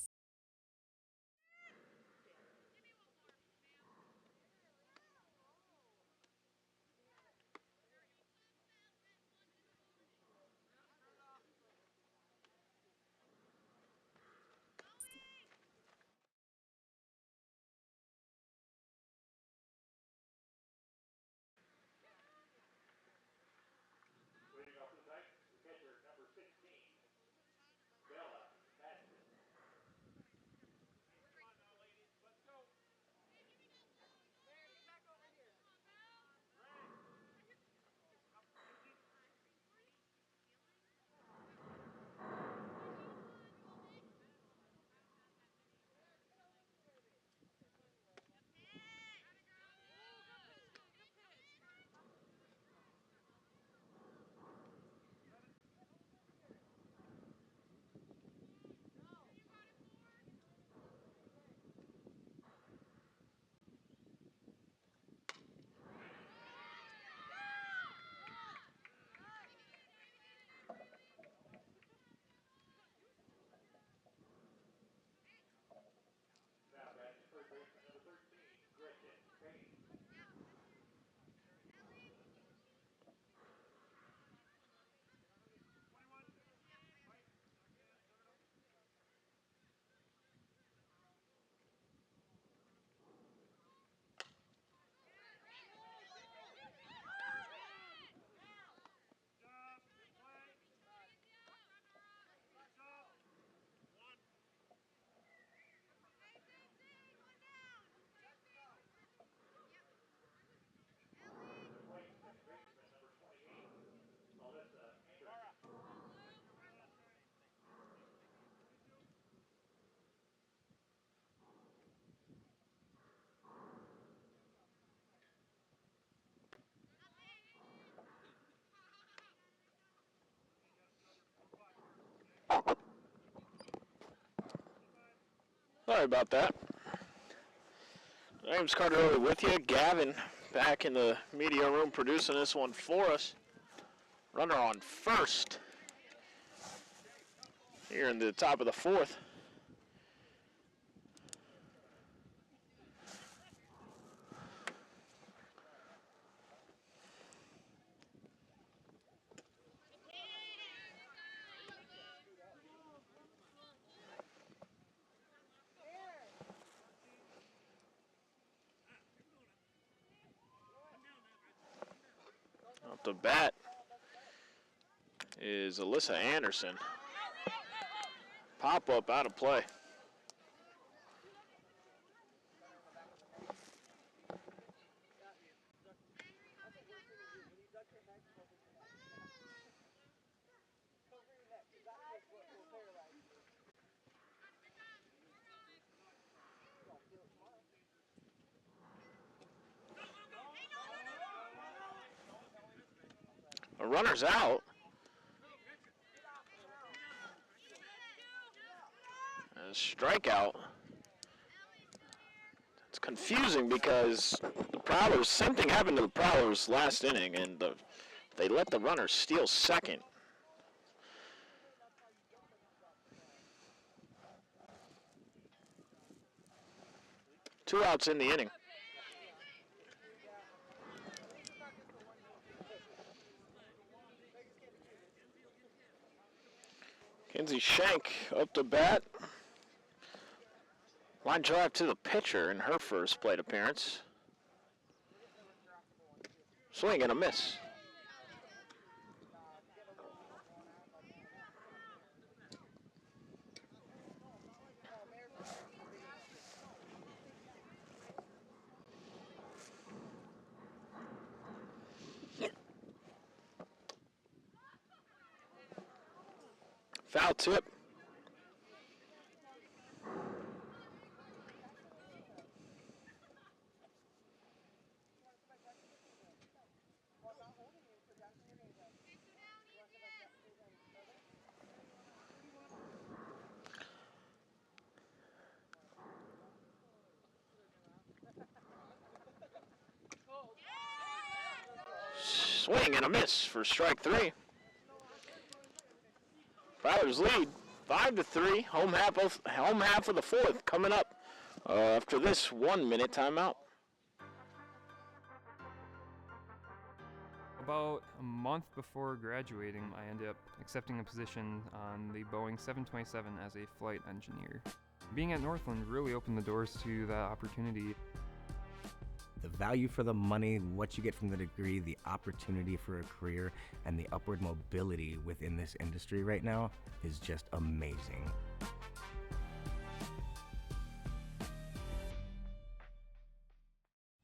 Sorry about that. James Carter with you. Gavin back in the media room producing this one for us. Runner on first here in the top of the fourth. Up to bat is Alyssa Anderson. Pop up out of play. A runner's out. A strikeout. It's confusing because the Prowlers, same thing happened to the Prowlers last inning, and they let the runner steal second. Two outs in the inning. Shank up to bat. Line drive to the pitcher in her first plate appearance. Swing and a miss. Foul tip. Swing and a miss for strike three. Prowlers lead 5-3. Home half of the fourth coming up after this 1 minute timeout. About a month before graduating, I ended up accepting a position on the Boeing 727 as a flight engineer. Being at Northland really opened the doors to that opportunity. The value for the money, what you get from the degree, the opportunity for a career, and the upward mobility within this industry right now is just amazing.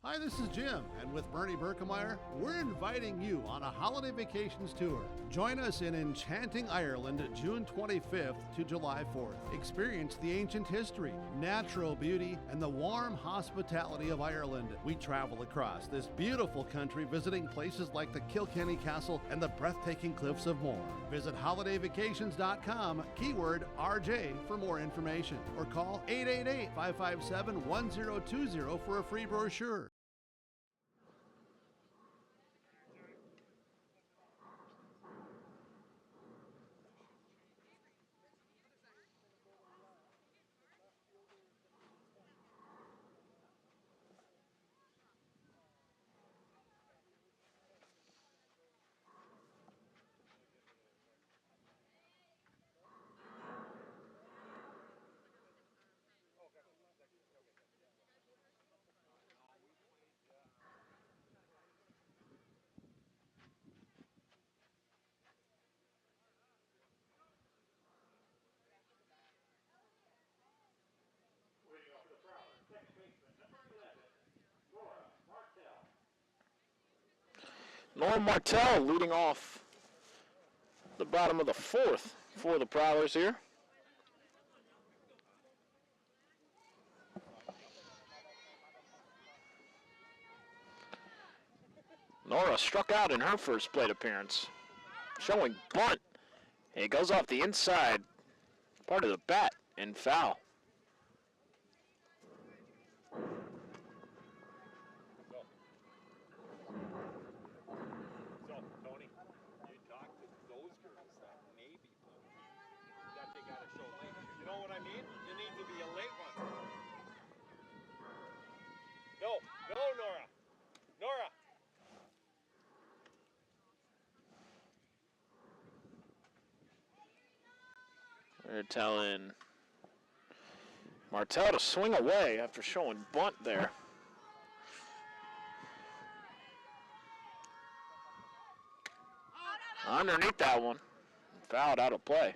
Hi, this is Jim, and with Bernie Berkemeyer, we're inviting you on a holiday vacations tour. Join us in enchanting Ireland June 25th to July 4th. Experience the ancient history, natural beauty, and the warm hospitality of Ireland. We travel across this beautiful country visiting places like the Kilkenny Castle and the breathtaking cliffs of Moher. Visit holidayvacations.com, keyword RJ for more information, or call 888-557-1020 for a free brochure. Nora Martell leading off the bottom of the fourth for the Prowlers here. Nora struck out in her first plate appearance, showing bunt. It goes off the inside part of the bat and foul. They're telling Martell to swing away after showing bunt there. Underneath that one, fouled out of play.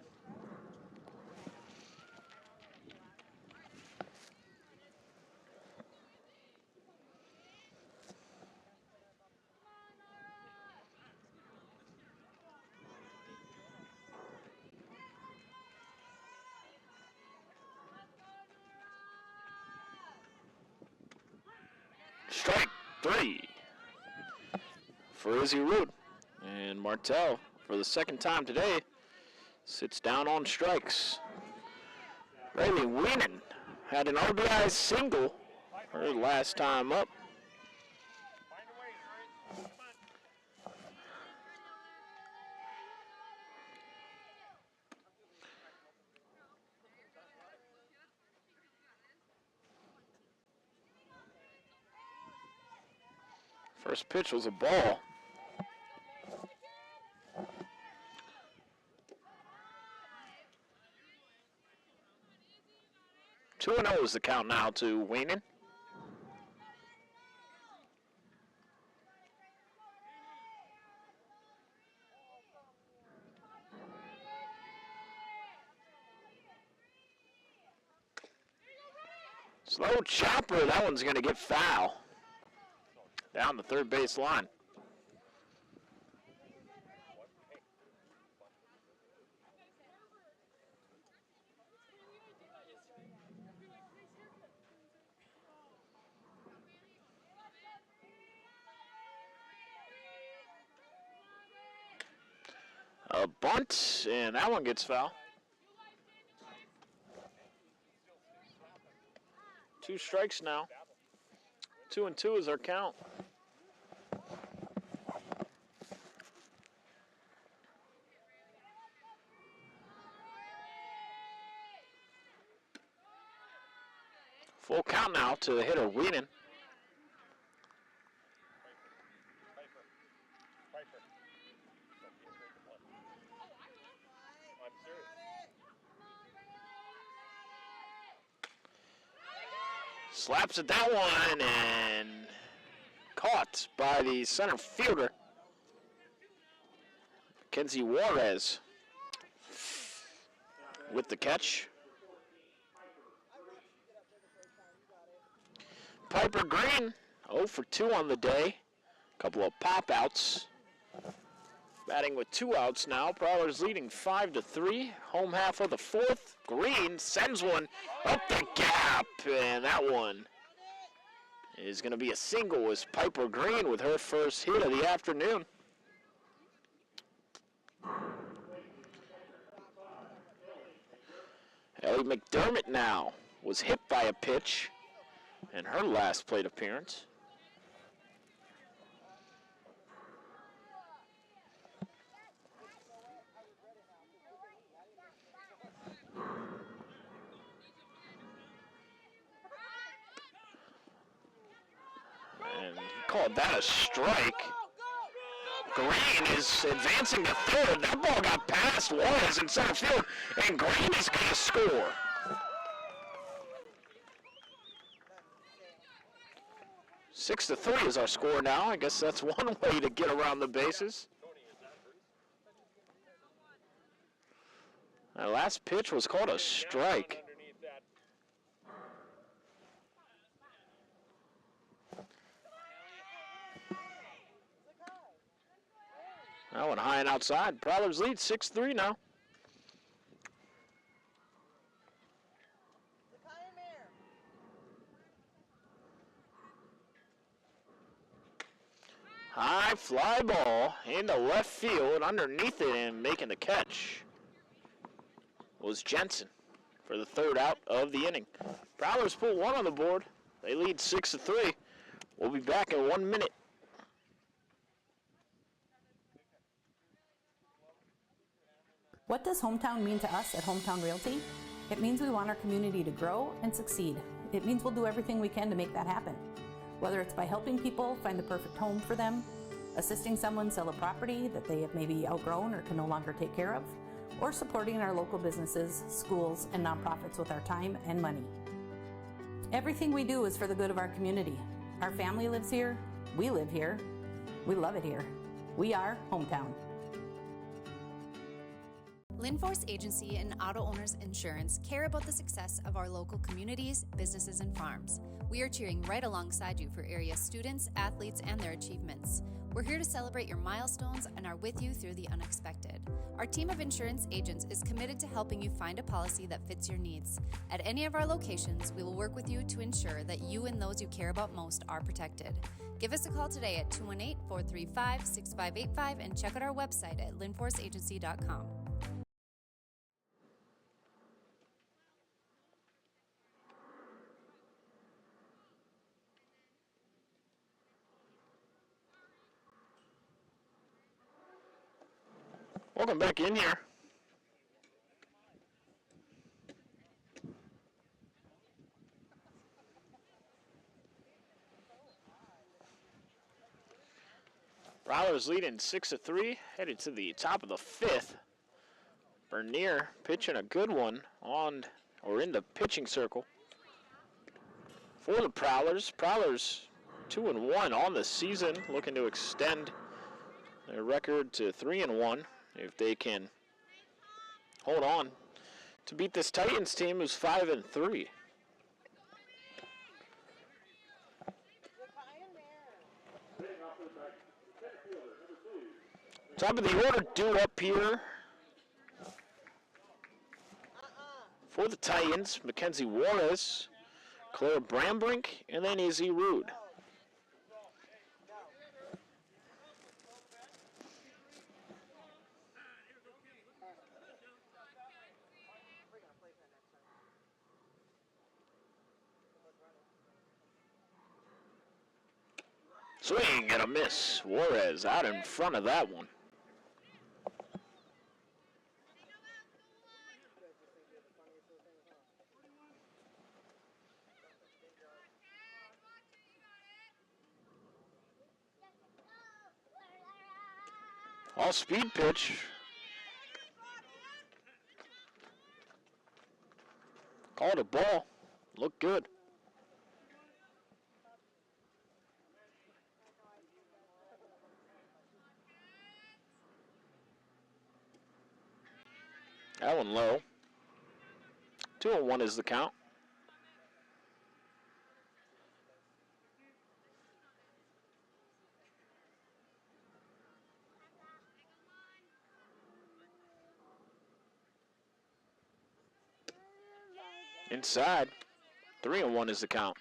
Strike three for Izzy Root. And Martell, for the second time today, sits down on strikes. Rayleigh Weenan had an RBI single her last time up. First pitch was a ball. 2-0 is the count now to Weenan. Slow chopper, that one's going to get foul. Down the third base line. A bunt, and that one gets foul. 2 strikes now. 2-2 is our count. Full count now to the hitter, Weenan. Slaps at that one and caught by the center fielder, Kenzie Juarez, with the catch. Piper Green, 0 for 2 on the day. Couple of pop outs. Batting with 2 outs now. Prowlers leading 5-3. Home half of the 4th. Green sends one up the gap, and that one is going to be a single as Piper Green with her first hit of the afternoon. Ellie McDermott now was hit by a pitch in her last plate appearance. And he called that a strike. Green is advancing to third. That ball got past Juarez in center field, and Green is going to score. Six to 3 is our score now. I guess that's one way to get around the bases. That last pitch was called a strike. That one high and outside. Prowlers lead 6-3 now. High fly ball into left field, underneath it, and making the catch was Jensen for the 3rd out of the inning. Prowlers put 1 on the board. They lead 6-3. We'll be back in 1 minute. What does hometown mean to us at Hometown Realty? It means we want our community to grow and succeed. It means we'll do everything we can to make that happen. Whether it's by helping people find the perfect home for them, assisting someone sell a property that they have maybe outgrown or can no longer take care of, or supporting our local businesses, schools, and nonprofits with our time and money. Everything we do is for the good of our community. Our family lives here, we live here, we love it here. We are Hometown. Linforce Agency and Auto Owners Insurance care about the success of our local communities, businesses, and farms. We are cheering right alongside you for area students, athletes, and their achievements. We're here to celebrate your milestones and are with you through the unexpected. Our team of insurance agents is committed to helping you find a policy that fits your needs. At any of our locations, we will work with you to ensure that you and those you care about most are protected. Give us a call today at 218-435-6585 and check out our website at linforceagency.com. Welcome back in here. Prowlers leading 6-3, headed to the top of the 5th. Bernier pitching a good one on or in the pitching circle. for the Prowlers. Prowlers 2-1 on the season, looking to extend their record to 3-1 if they can hold on to beat this Titans team who's 5-3. Top of the order due up here for the Titans, Mackenzie Juarez, Claire Brambrink, and then Izzy Rude. Swing and a miss. Juarez out in front of that one. All speed pitch. Called a ball. Looked good. That one low. 2-1 is the count. Inside. 3-1 is the count.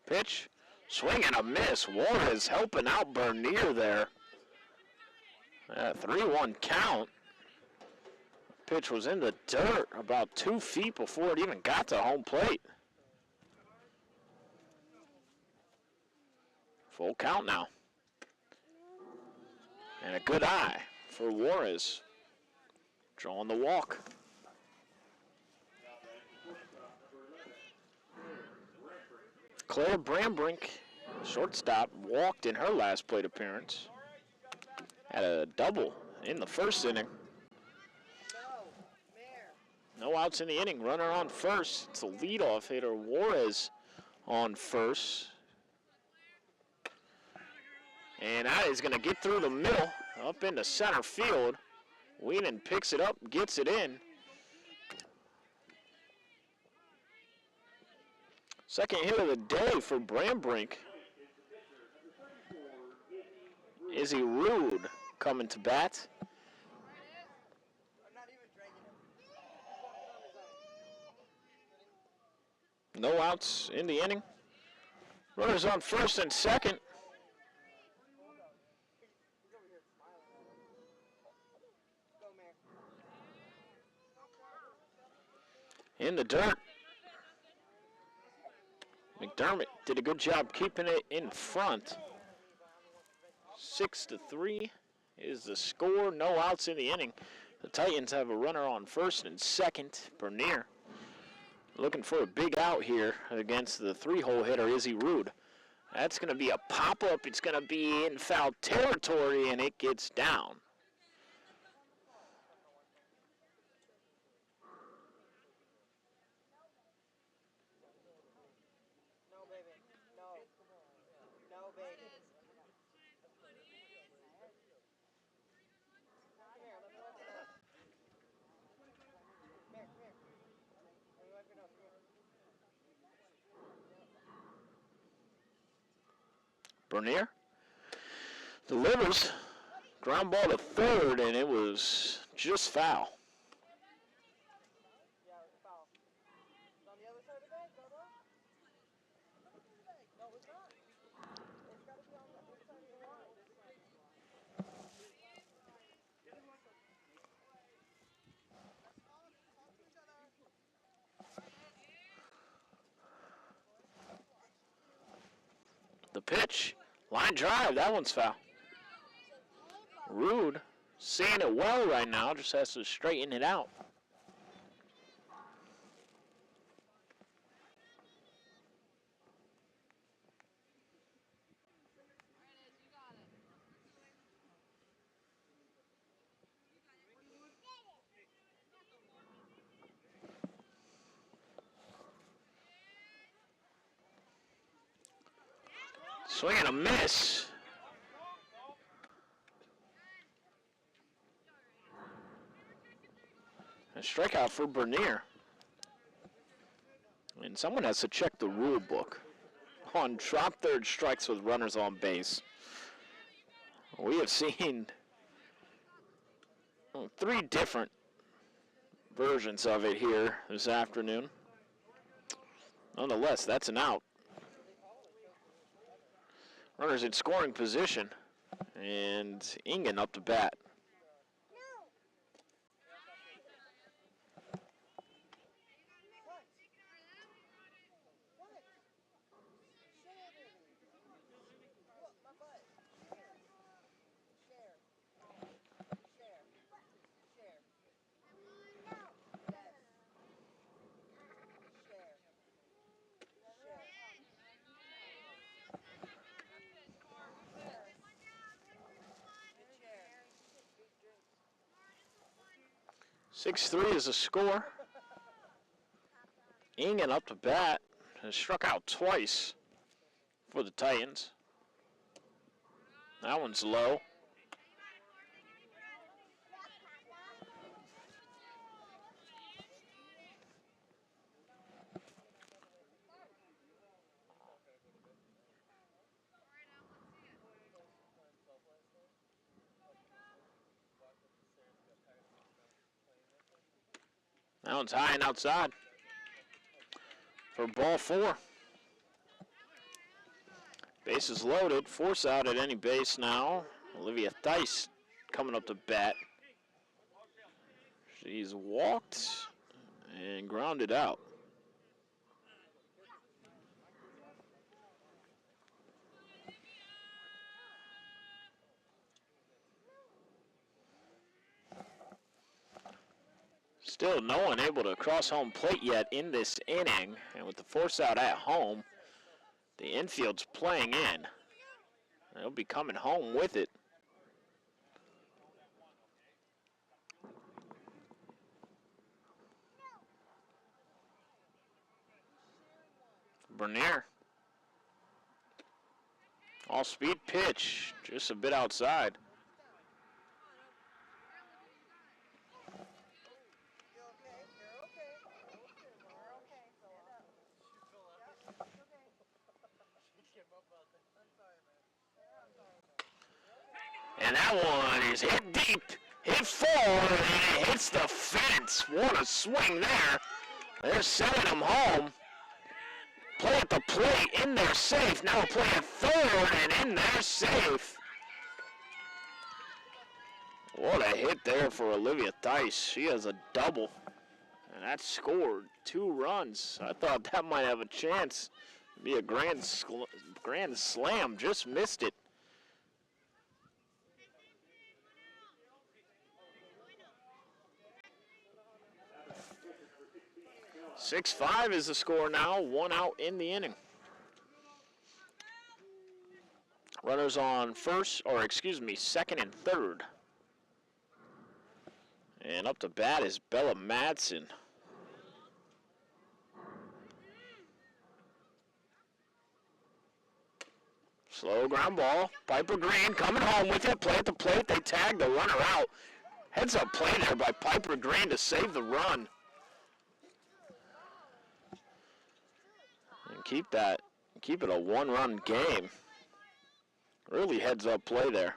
Pitch, swing and a miss. Juarez helping out Bernier there. 3-1 count. Pitch was in the dirt about 2 feet before it even got to home plate. Full count now. And a good eye for Juarez. Drawing the walk. Claire Brambrink, shortstop, walked in her last plate appearance. Had a double in the first inning. No outs in the inning. Runner on first. It's a leadoff hitter. Juarez on first. And that is going to get through the middle, up into center field. Weenan picks it up, gets it in. Second hit of the day for Brambrink. Izzy Rude coming to bat. No outs in the inning. Runners on first and second. In the dirt. McDermott did a good job keeping it in front. 6-3 is the score. No outs in the inning. The Titans have a runner on first and second. Bernier looking for a big out here against the 3-hole hitter, Izzy Rude. That's going to be a pop-up. It's going to be in foul territory, and it gets down. Bernier delivers, ground ball to third, and it was just foul. The pitch, line drive, that one's foul. Rude seeing it well right now, just has to straighten it out. Swing and a miss. A strikeout for Bernier. And someone has to check the rule book on drop third strikes with runners on base. We have seen 3 different versions of it here this afternoon. Nonetheless, that's an out. Runners in scoring position, and Ingen up to bat. Six-3 is the score. Ingen up to bat, has struck out twice for the Titans. That one's low. That one's high and outside for ball 4. Bases loaded, force out at any base now. Olivia Theis coming up to bat. She's walked and grounded out. Still no one able to cross home plate yet in this inning. And with the force out at home, the infield's playing in. They'll be coming home with it. Bernier. All-speed pitch, just a bit outside. And that one is hit deep, hit forward, and it hits the fence. What a swing there. They're sending him home. Play at the plate, in there safe. Now play at third, and in there safe. What a hit there for Olivia Theis. She has a double, and that scored 2 runs. I thought that might have a chance to be a grand slam. Just missed it. Six-5 is the score now, 1 out in the inning. Runners on second and third. And up to bat is Bella Madsen. Slow ground ball. Piper Green coming home with it. Play at the plate. They tag the runner out. Heads up play there by Piper Green to save the run. And keep it a 1-run game. Really heads up play there.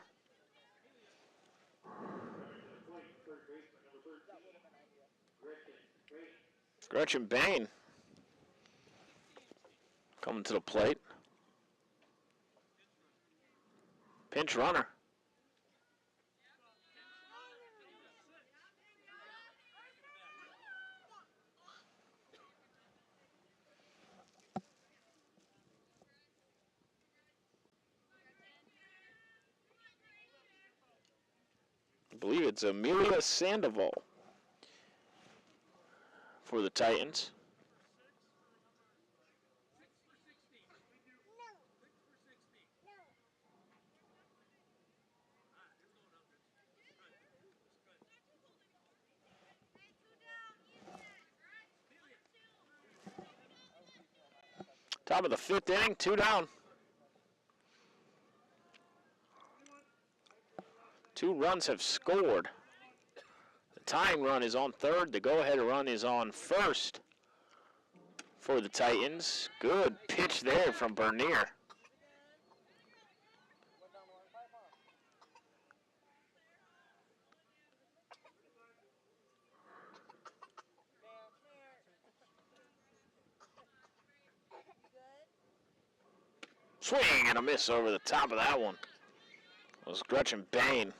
Gretchen Bain coming to the plate. Pinch runner. I believe it's Amelia Sandoval for the Titans. Top of the 5th inning, 2 down. 2 runs have scored. The tying run is on third. The go-ahead run is on first for the Titans. Good pitch there from Bernier. Swing and a miss over the top of that one. It was Gretchen Bain.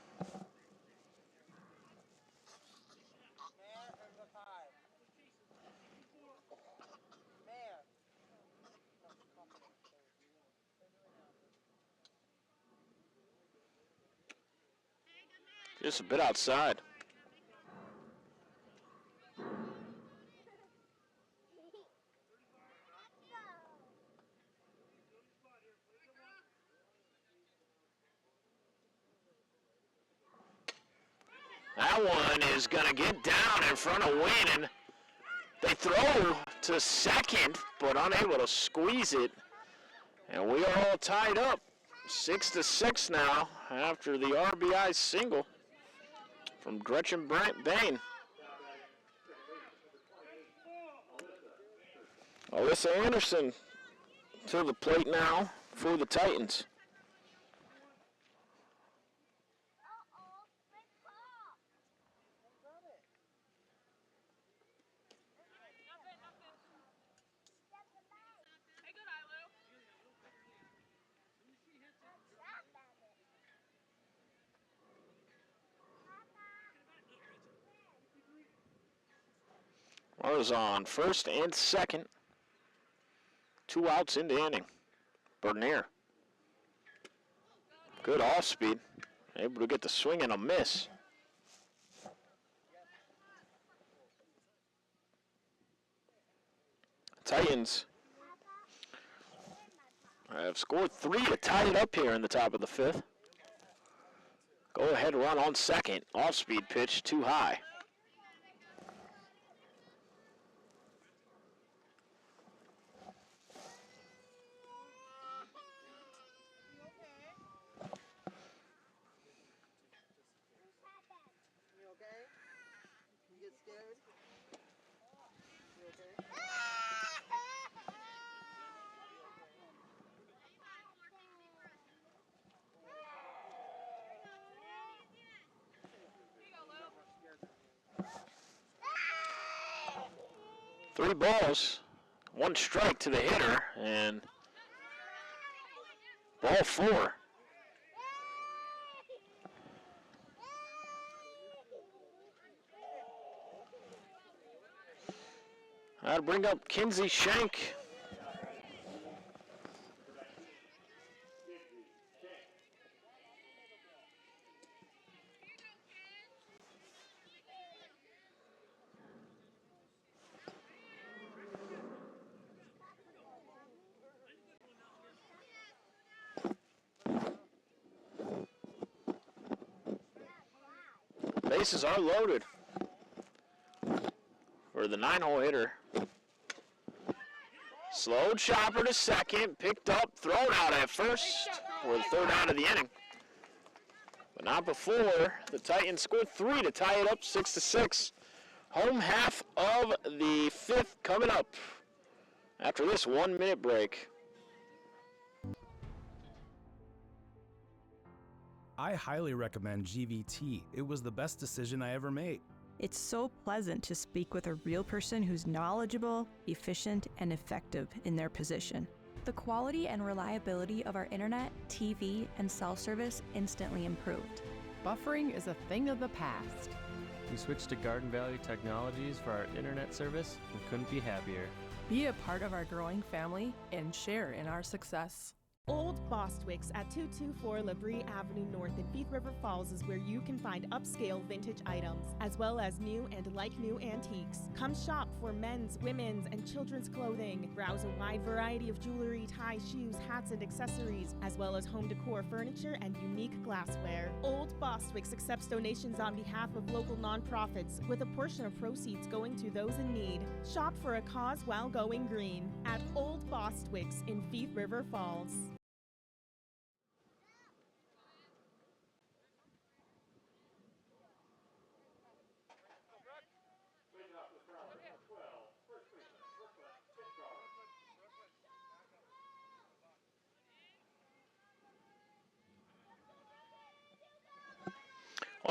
Just a bit outside. That one is going to get down in front of Wayne. They throw to second, but unable to squeeze it. And we are all tied up. 6-6 now after the RBI single from Gretchen Bain. Alyssa Anderson to the plate now for the Titans. Runners on first and second. 2 outs in the inning. Bernier. Good off speed. Able to get the swing and a miss. Titans have scored 3 to tie it up here in the top of the 5th. Go ahead run on second. Off speed pitch too high. Three balls, 1 strike to the hitter, and ball 4. That'll bring up Kinsey Shank. Bases are loaded for the 9-hole hitter. Slowed chopper to second, picked up, thrown out at first for the 3rd out of the inning. But not before the Titans scored 3 to tie it up 6-6. Home half of the 5th coming up after this 1-minute break. I highly recommend GVT. It was the best decision I ever made. It's so pleasant to speak with a real person who's knowledgeable, efficient, and effective in their position. The quality and reliability of our internet, TV, and cell service instantly improved. Buffering is a thing of the past. We switched to Garden Valley Technologies for our internet service and couldn't be happier. Be a part of our growing family and share in our success. Old Bostwick's at 224 Labrie Avenue North in Thief River Falls is where you can find upscale vintage items, as well as new and like-new antiques. Come shop for men's, women's, and children's clothing. Browse a wide variety of jewelry, ties, shoes, hats, and accessories, as well as home decor furniture and unique glassware. Old Bostwick's accepts donations on behalf of local nonprofits, with a portion of proceeds going to those in need. Shop for a cause while going green at Old Bostwick's in Thief River Falls.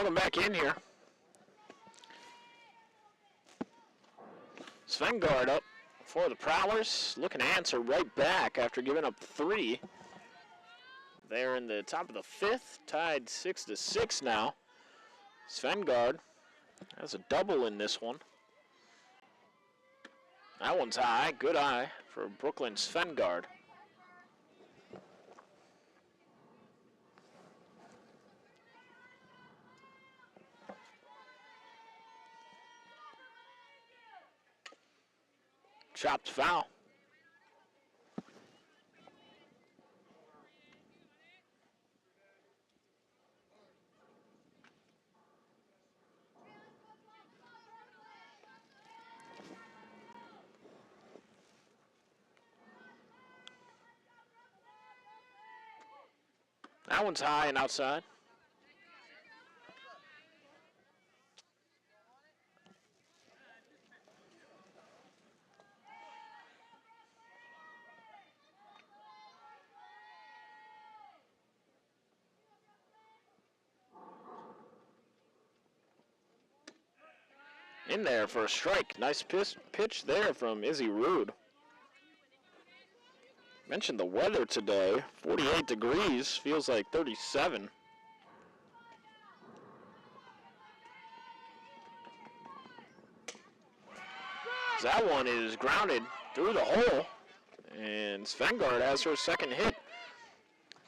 Welcome back in here. Svengard up for the Prowlers, looking to answer right back after giving up 3. They're in the top of the 5th, tied 6-6 now. Svengard has a double in this one. That one's high, good eye for Brooklyn Svengard. Chopped foul. That one's high and outside. In there for a strike. Nice pitch there from Izzy Rude. Mentioned the weather today. 48 degrees. Feels like 37. That one is grounded through the hole. And Svengard has her second hit.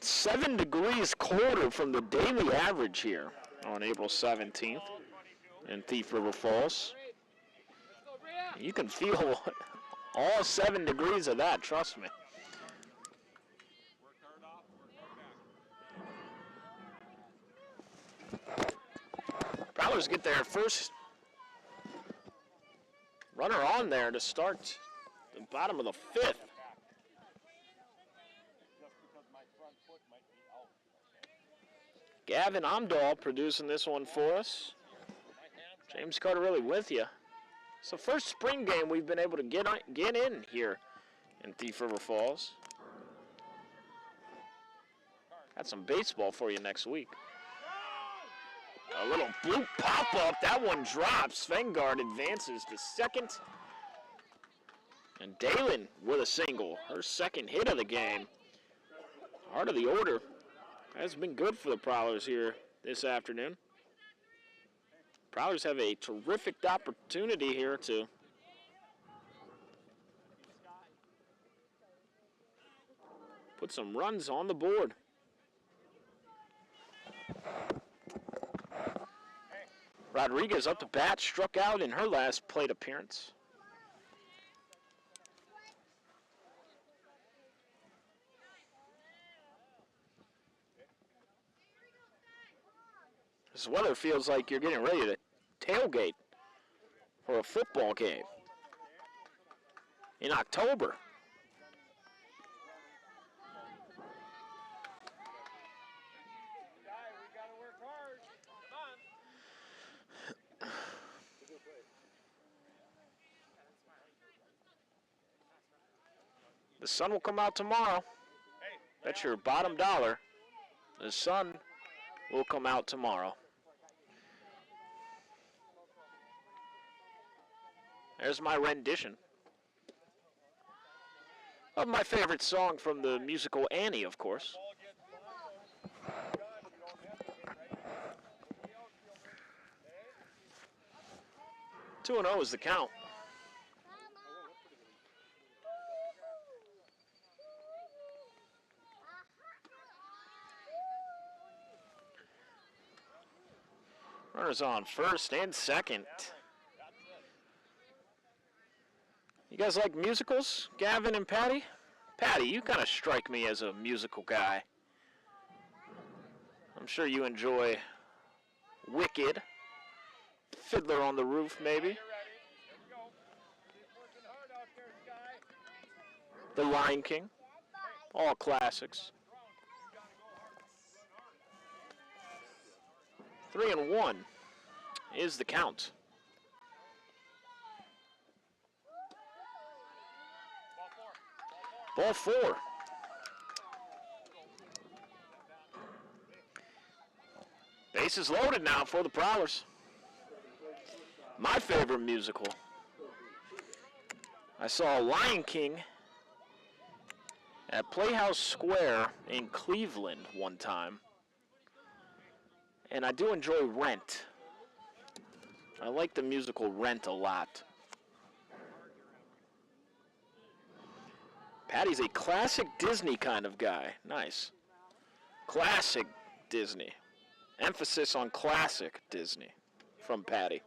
7 degrees colder from the daily average here on April 17th. In Thief River Falls. You can feel all 7 degrees of that, trust me. Prowlers get their first runner on there to start the bottom of the 5th. Gavin Amdahl producing this one for us. James Carterelli with you. It's the first spring game we've been able to get in here in Thief River Falls. Got some baseball for you next week. A little blue pop-up. That one drops. Svengard advances to second. And Dalen with a single. Her second hit of the game. Heart of the order has been good for the Prowlers here this afternoon. Prowlers have a terrific opportunity here to put some runs on the board. Rodriguez up to bat, struck out in her last plate appearance. This weather feels like you're getting ready to tailgate for a football game in October. The sun will come out tomorrow. That's your bottom dollar. The sun will come out tomorrow. There's my rendition of my favorite song from the musical Annie, of course. Two 2-0 is the count. Runners on first and second. You guys like musicals, Gavin and Patty? Patty, you kind of strike me as a musical guy. I'm sure you enjoy Wicked, Fiddler on the Roof, maybe. The Lion King, all classics. 3-1 is the count. Ball 4. Bases loaded now for the Prowlers. My favorite musical. I saw Lion King at Playhouse Square in Cleveland one time. And I do enjoy Rent. I like the musical Rent a lot. Patty's a classic Disney kind of guy. Nice. Classic Disney. Emphasis on classic Disney from Patty.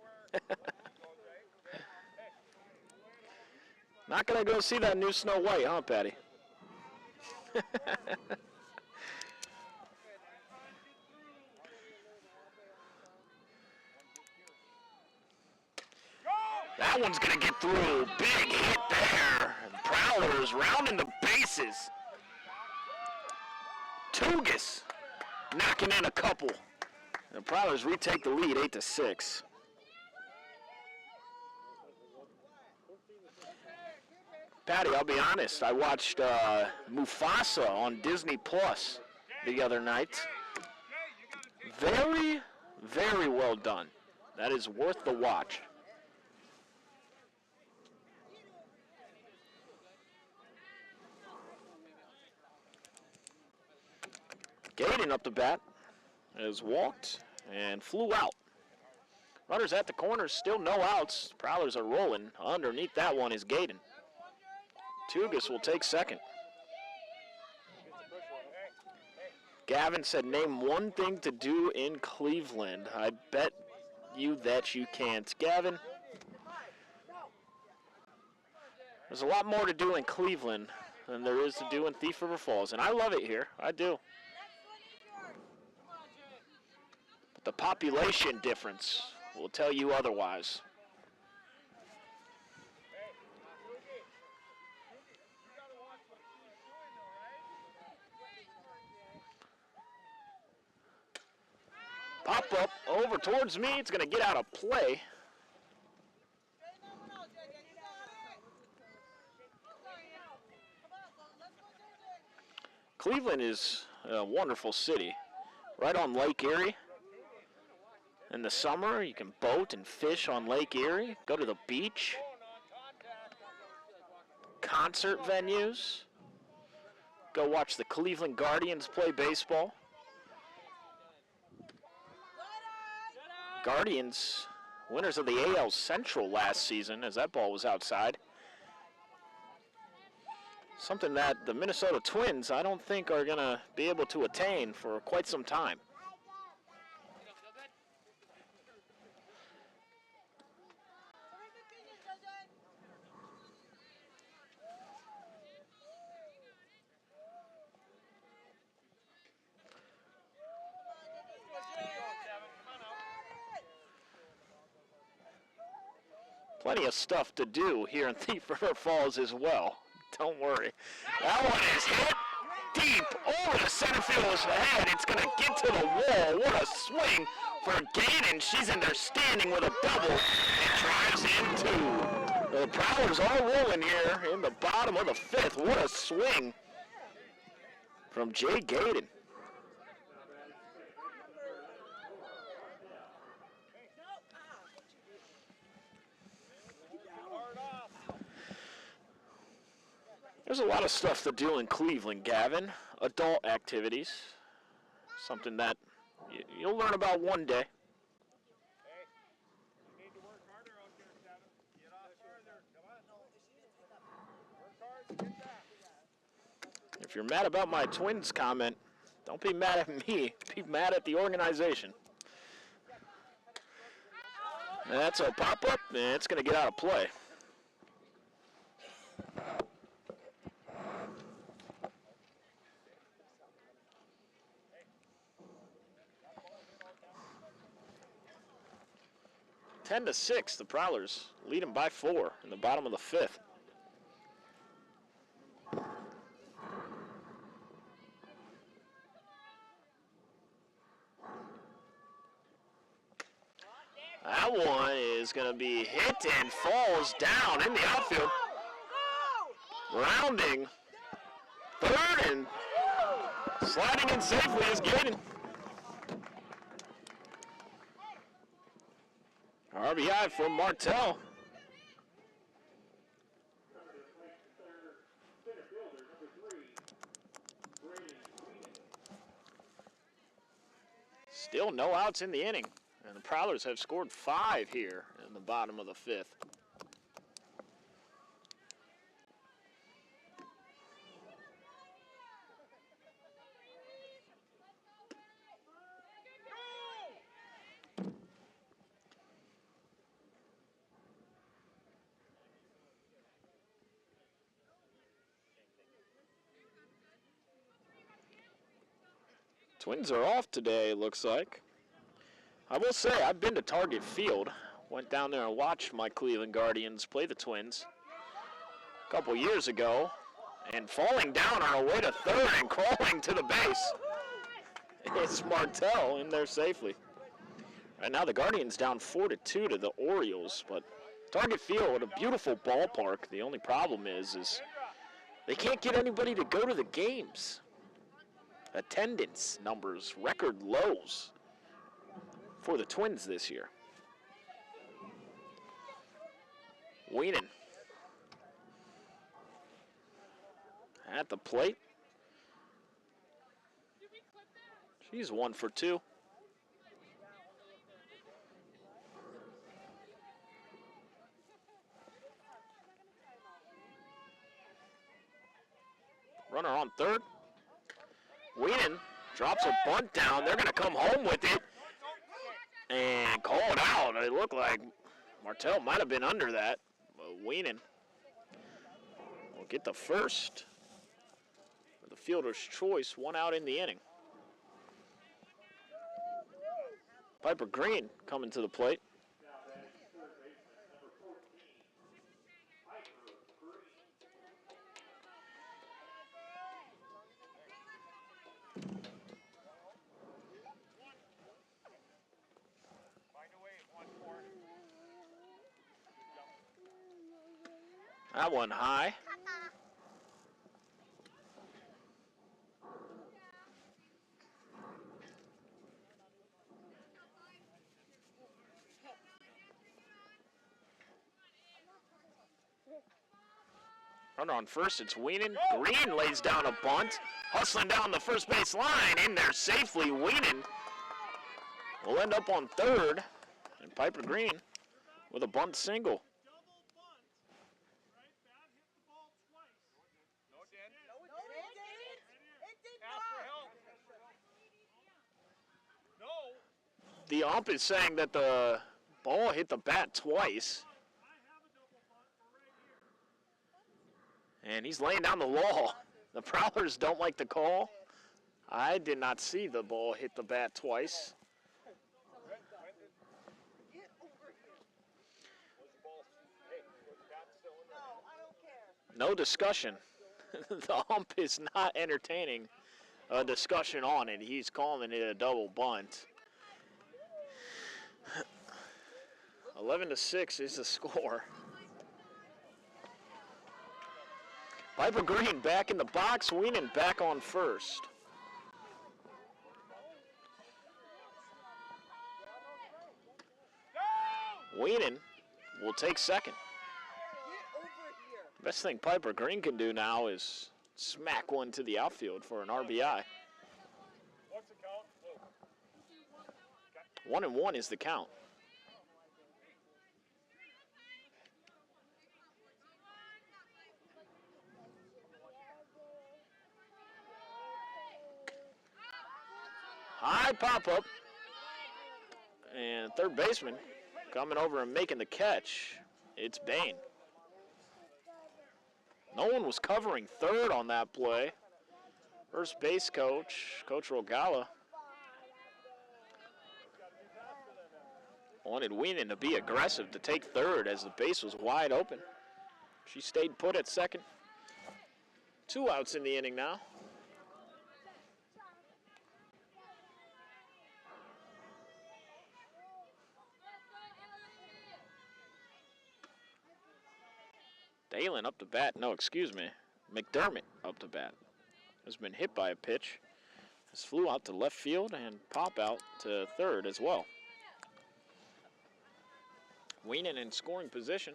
Not gonna go see that new Snow White, huh, Patty? That one's gonna get through. Big hit there. Prowlers rounding the bases. Tugas knocking in a couple. The Prowlers retake the lead 8-6. Patty, I'll be honest, I watched Mufasa on Disney Plus the other night. Very, very well done. That is worth the watch. Gaden up the bat has walked and flew out. Runners at the corners, still no outs. Prowlers are rolling. Underneath that one is Gaden. Tugas will take second. Gavin said, name one thing to do in Cleveland. I bet you that you can't. Gavin, there's a lot more to do in Cleveland than there is to do in Thief River Falls, and I love it here. I do. But the population difference will tell you otherwise. Pop up over towards me. It's going to get out of play. Cleveland is a wonderful city. Right on Lake Erie. In the summer, you can boat and fish on Lake Erie. Go to the beach. Concert venues. Go watch the Cleveland Guardians play baseball. Guardians, winners of the AL Central last season, as that ball was outside. Something that the Minnesota Twins, I don't think, are going to be able to attain for quite some time. Plenty of stuff to do here in Thief River Falls as well. Don't worry. That one is hit deep over the center field's head. It's going to get to the wall. What a swing for Gaden. She's in there standing with a double and drives in two. The Prowlers all rolling here in the bottom of the fifth. What a swing from Jay Gaden. There's a lot of stuff to do in Cleveland, Gavin. Adult activities. Something that you'll learn about one day. If you're mad about my Twins comment, don't be mad at me. Be mad at the organization. That's a pop-up, and it's going to get out of play. Ten to 6, the Prowlers lead them by 4 in the bottom of the fifth. That one is going to be hit and falls down in the outfield. Rounding third and sliding in safely is Gaden. RBI for Martell. Still no outs in the inning, and the Prowlers have scored 5 here in the bottom of the 5th. Twins are off today, it looks like. I will say, I've been to Target Field. Went down there and watched my Cleveland Guardians play the Twins a couple years ago. And falling down on our way to third and crawling to the base. It's Martell in there safely. Right now the Guardians down 4-2 to the Orioles. But Target Field, a beautiful ballpark. The only problem is they can't get anybody to go to the games. Attendance numbers, record lows for the Twins this year. Weenan at the plate. She's 1 for 2. Runner on third. Weenan drops a bunt down. They're going to come home with it and call it out. It looked like Martell might have been under that. But Weenan will get the first for the fielder's choice. 1 out in the inning. Piper Green coming to the plate. That one high. Runner on first, it's Weenan. Green lays down a bunt. Hustling down the first base line, in there safely. Weenan will end up on third. And Piper Green with a bunt single. The ump is saying that the ball hit the bat twice. And he's laying down the law. The Prowlers don't like the call. I did not see the ball hit the bat twice. No discussion. The ump is not entertaining a discussion on it. He's calling it a double bunt. 11-6 is the score. Piper Green back in the box. Weenan back on first. Weenan will take second. Best thing Piper Green can do now is smack one to the outfield for an RBI. 1-1 is the count. High pop-up. And third baseman coming over and making the catch. It's Bain. No one was covering third on that play. First base coach, Coach Rogala, wanted Weenan to be aggressive, to take third as the base was wide open. She stayed put at second. 2 outs in the inning now. Dalen up to bat. No, excuse me. McDermott up to bat. Has been hit by a pitch. This flew out to left field and pop out to third as well. Weenan in scoring position.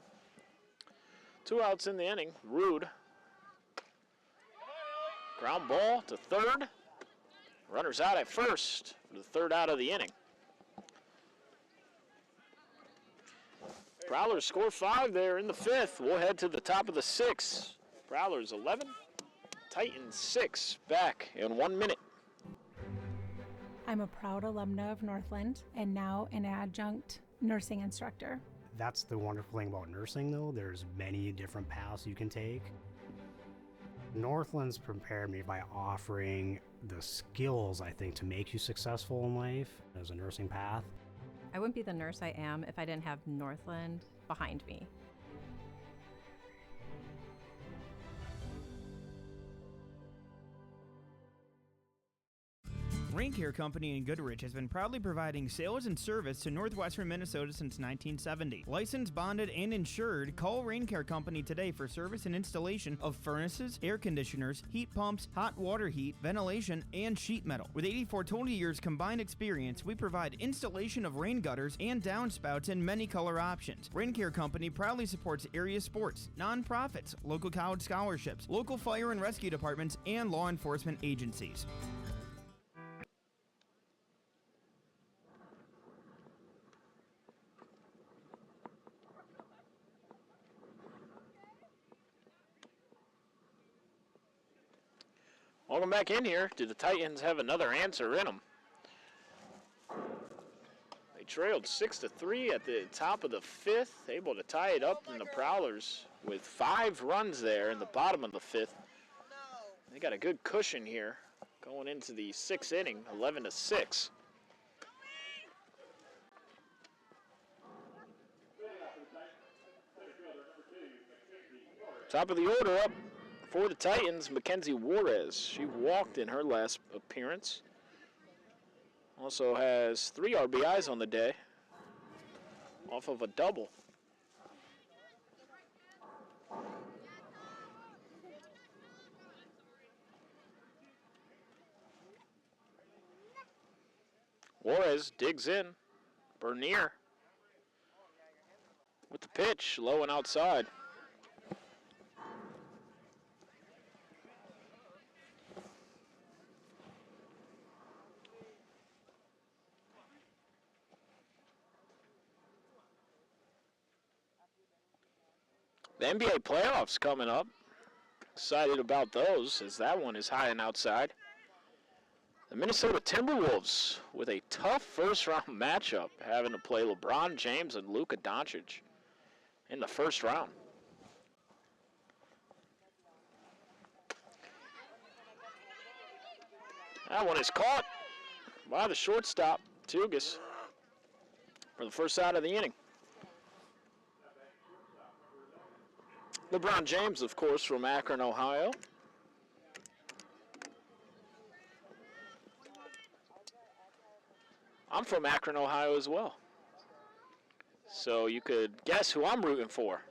2 outs in the inning. Rude. Ground ball to third. Runners out at first for the 3rd out of the inning. Prowlers score 5 there in the 5th. We'll head to the top of the 6th. Prowlers 11, Titans 6, back in 1 minute. I'm a proud alumna of Northland and now an adjunct nursing instructor. That's the wonderful thing about nursing, though. There's many different paths you can take. Northland's prepared me by offering the skills, I think, to make you successful in life as a nursing path. I wouldn't be the nurse I am if I didn't have Northland behind me. Rain Care Company in Goodrich has been proudly providing sales and service to northwestern Minnesota since 1970. Licensed, bonded, and insured, call Rain Care Company today for service and installation of furnaces, air conditioners, heat pumps, hot water heat, ventilation, and sheet metal. With 84 total years combined experience, we provide installation of rain gutters and downspouts in many color options. Rain Care Company proudly supports area sports, nonprofits, local college scholarships, local fire and rescue departments, and law enforcement agencies. Welcome back in here. Do the Titans have another answer in them? They trailed 6-3 at the top of the 5th, able to tie it up in the Prowlers with 5 runs there in the bottom of the 5th. They got a good cushion here going into the 6th inning, 11-6. Top of the order up for the Titans, Mackenzie Juarez. She walked in her last appearance. Also has 3 RBIs on the day off of a double. Juarez digs in. Bernier with the pitch, low and outside. The NBA playoffs coming up. Excited about those as that one is high and outside. The Minnesota Timberwolves with a tough first-round matchup, having to play LeBron James and Luka Doncic in the first round. That one is caught by the shortstop, Tugas, for the first out of the inning. LeBron James, of course, from Akron, Ohio. I'm from Akron, Ohio as well. So you could guess who I'm rooting for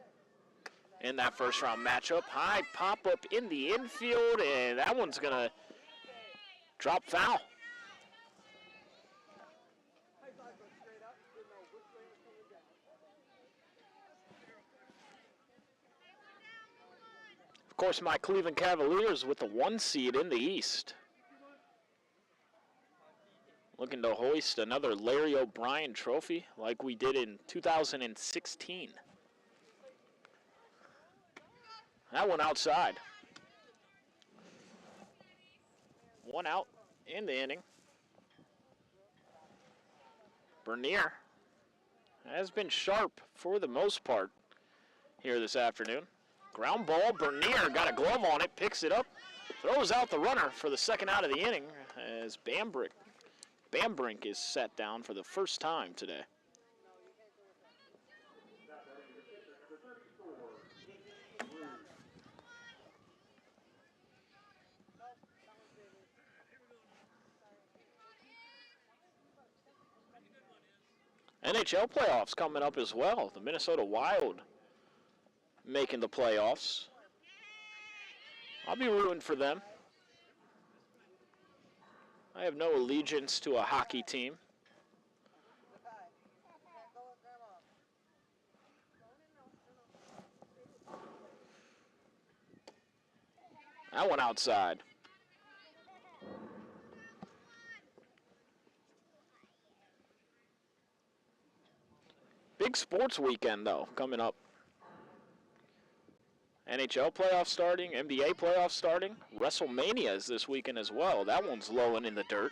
in that first round matchup. High pop up in the infield, and that one's going to drop foul. Of course, my Cleveland Cavaliers with the 1 seed in the East. Looking to hoist another Larry O'Brien trophy like we did in 2016. That one outside. 1 out in the inning. Bernier has been sharp for the most part here this afternoon. Ground ball, Bernier got a glove on it, picks it up, throws out the runner for the second out of the inning as Bambrink is set down for the first time today. NHL playoffs coming up as well. The Minnesota Wild making the playoffs. I'll be rooting for them. I have no allegiance to a hockey team. That one outside. Big sports weekend, though, coming up. NHL playoffs starting, NBA playoffs starting. WrestleMania is this weekend as well. That one's low and in the dirt.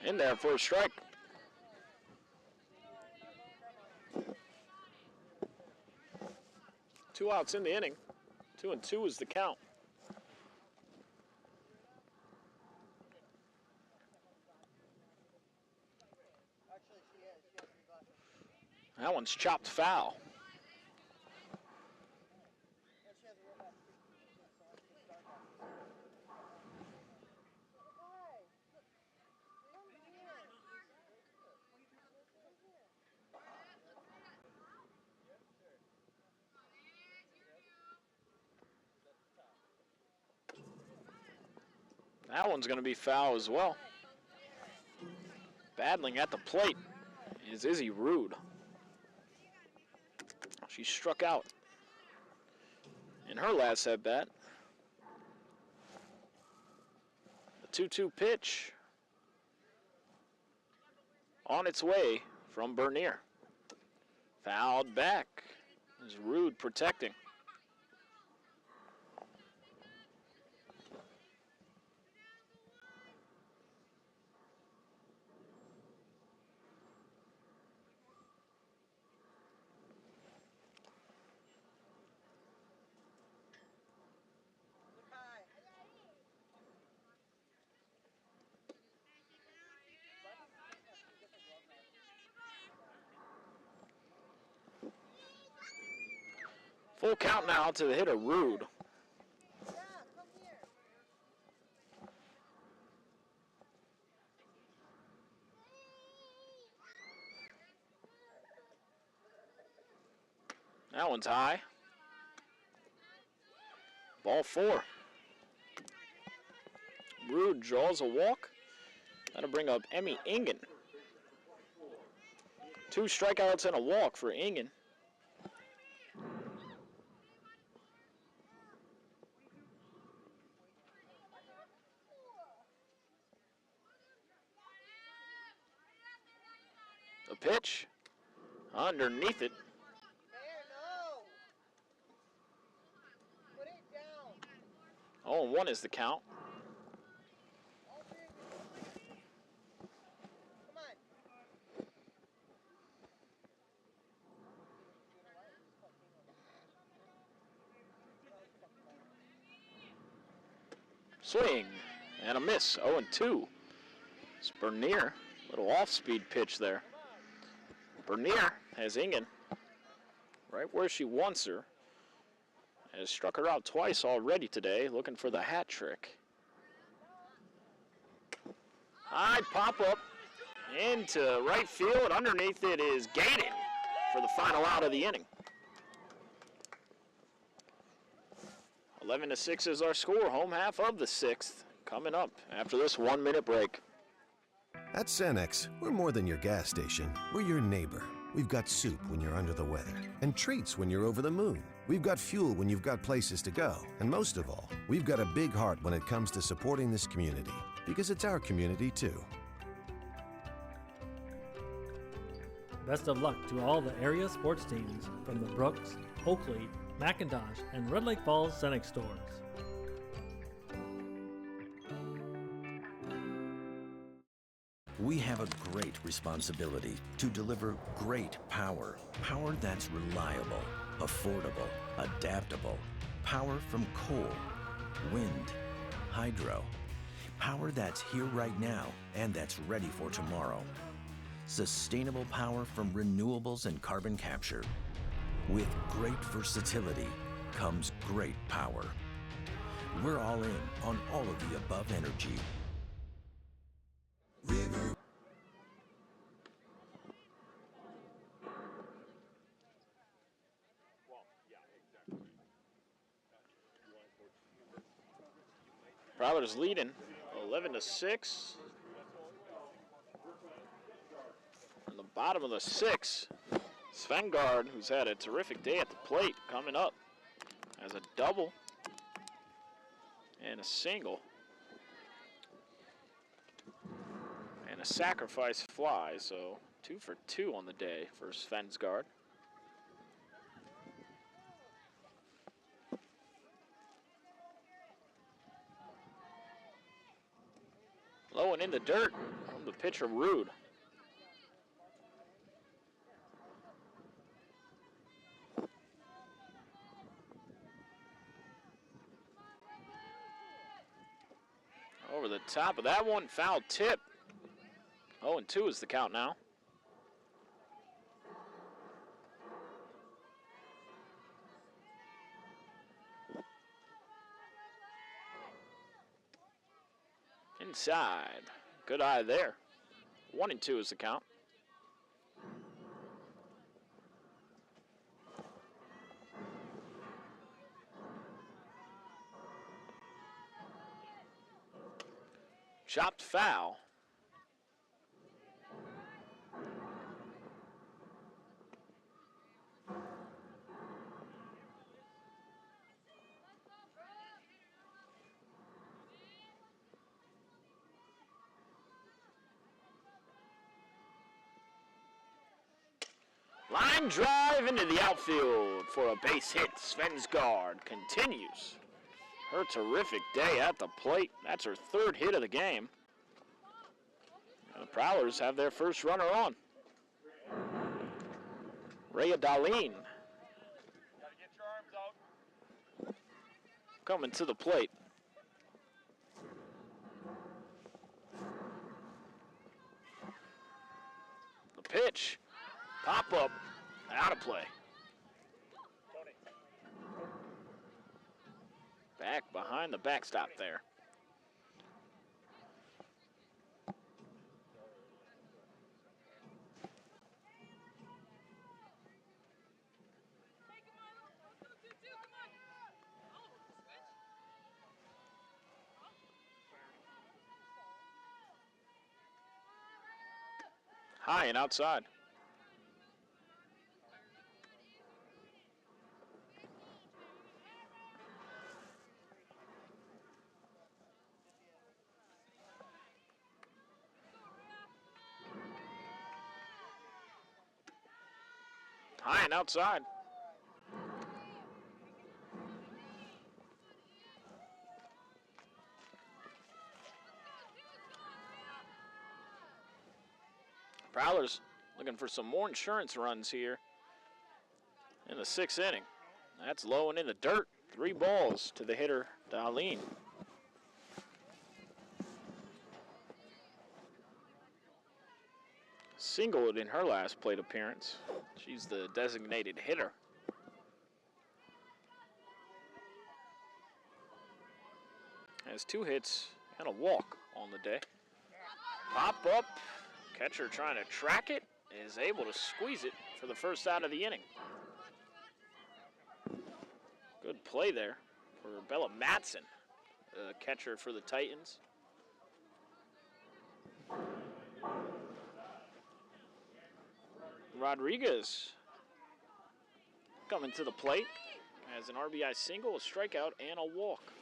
In there for a strike. Two outs in the inning. 2-2 is the count. That one's chopped foul. That one's going to be foul as well. Battling at the plate is Izzy Rude. She struck out in her last at bat. The 2-2 pitch on its way from Bernier. Fouled back is Rude protecting. Full count now to the hitter, Rude. That one's high. Ball 4. Rude draws a walk. That'll bring up Emmy Ingen. 2 strikeouts and a walk for Ingen. The pitch underneath it. 0-1 is the count. Swing and a miss. 0-2. It's Bernier. Little off-speed pitch there. Bernier has Ingen right where she wants her. Has struck her out twice already today, looking for the hat trick. High pop-up into right field. Underneath it is Gaten for the final out of the inning. 11-6 is our score. Home half of the 6th coming up after this 1-minute break. At Cenex, we're more than your gas station. We're your neighbor. We've got soup when you're under the weather and treats when you're over the moon. We've got fuel when you've got places to go. And most of all, we've got a big heart when it comes to supporting this community, because it's our community too. Best of luck to all the area sports teams from the Brooks, Oakley, McIntosh, and Red Lake Falls Cenex stores. We have a great responsibility to deliver great power. Power that's reliable, affordable, adaptable. Power from coal, wind, hydro. Power that's here right now and that's ready for tomorrow. Sustainable power from renewables and carbon capture. With great versatility comes great power. We're all in on all of the above energy. Prowler's leading 11-6. On the bottom of the 6, Svengard, who's had a terrific day at the plate, coming up as a double and a single and a sacrifice fly, so 2 for 2 on the day for Svensgaard. Low and in the dirt from the pitcher, Rude. Over the top of that one, foul tip. 0-2 is the count now. Inside. Good eye there. 1-2 is the count. Chopped foul. Line drive into the outfield for a base hit. Svensgaard continues her terrific day at the plate. That's her 3rd hit of the game. And the Prowlers have their first runner on. Rhea Darlene coming to the plate. The pitch. Pop up, out of play. Back behind the backstop there. High and outside. High and outside. Prowlers looking for some more insurance runs here in the 6th inning. That's low and in the dirt. 3 balls to the hitter, Darlene. Singled in her last plate appearance. She's the designated hitter. Has 2 hits and a walk on the day. Pop up. Catcher trying to track it, is able to squeeze it for the first out of the inning. Good play there for Bella Matson, the catcher for the Titans. Rodriguez coming to the plate has an RBI single, a strikeout, and a walk.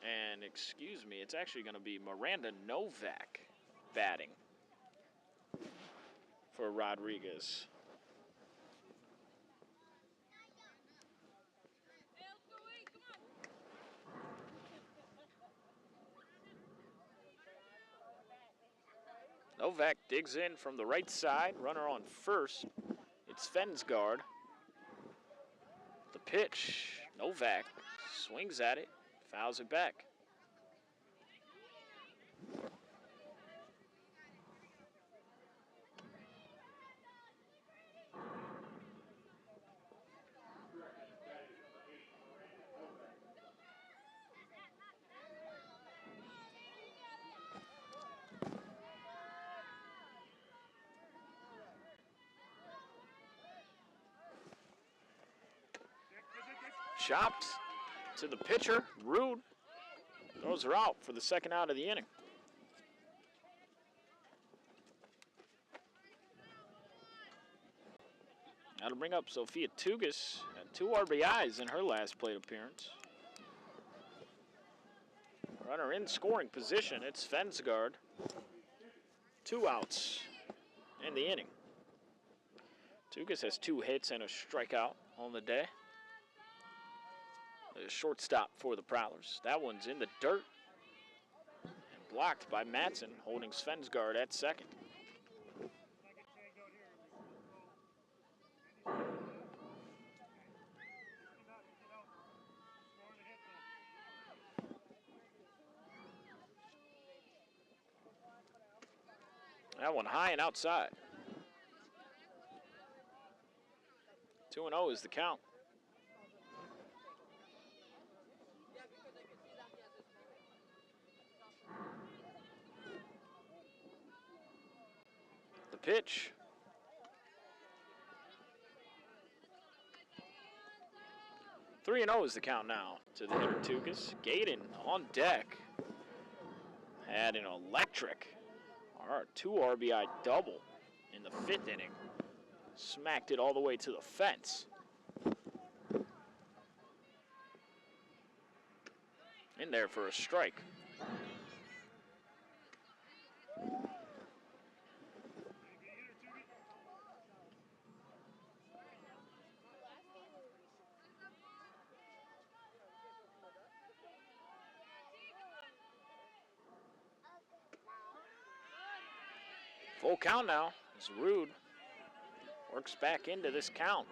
And excuse me, it's actually going to be Miranda Novak batting for Rodriguez. Novak digs in from the right side, runner on first. It's Svensgaard. The pitch, Novak swings at it, fouls it back. chopped to the pitcher. Rude throws her out for the second out of the inning. That'll bring up Sophia Tugas at 2 RBIs in her last plate appearance. Runner in scoring position. It's Svensgaard. 2 outs in the inning. Tugas has 2 hits and a strikeout on the day. A shortstop for the Prowlers. That one's in the dirt and blocked by Madsen, holding Svensgaard at second. That one high and outside. 2-0 is the count. The pitch. Three and 0 is the count now to the hitter Tukas. Gaden on deck. Had an electric 2 RBI double in the 5th inning. Smacked it all the way to the fence. In there for a strike. Full count now as Rude works back into this count.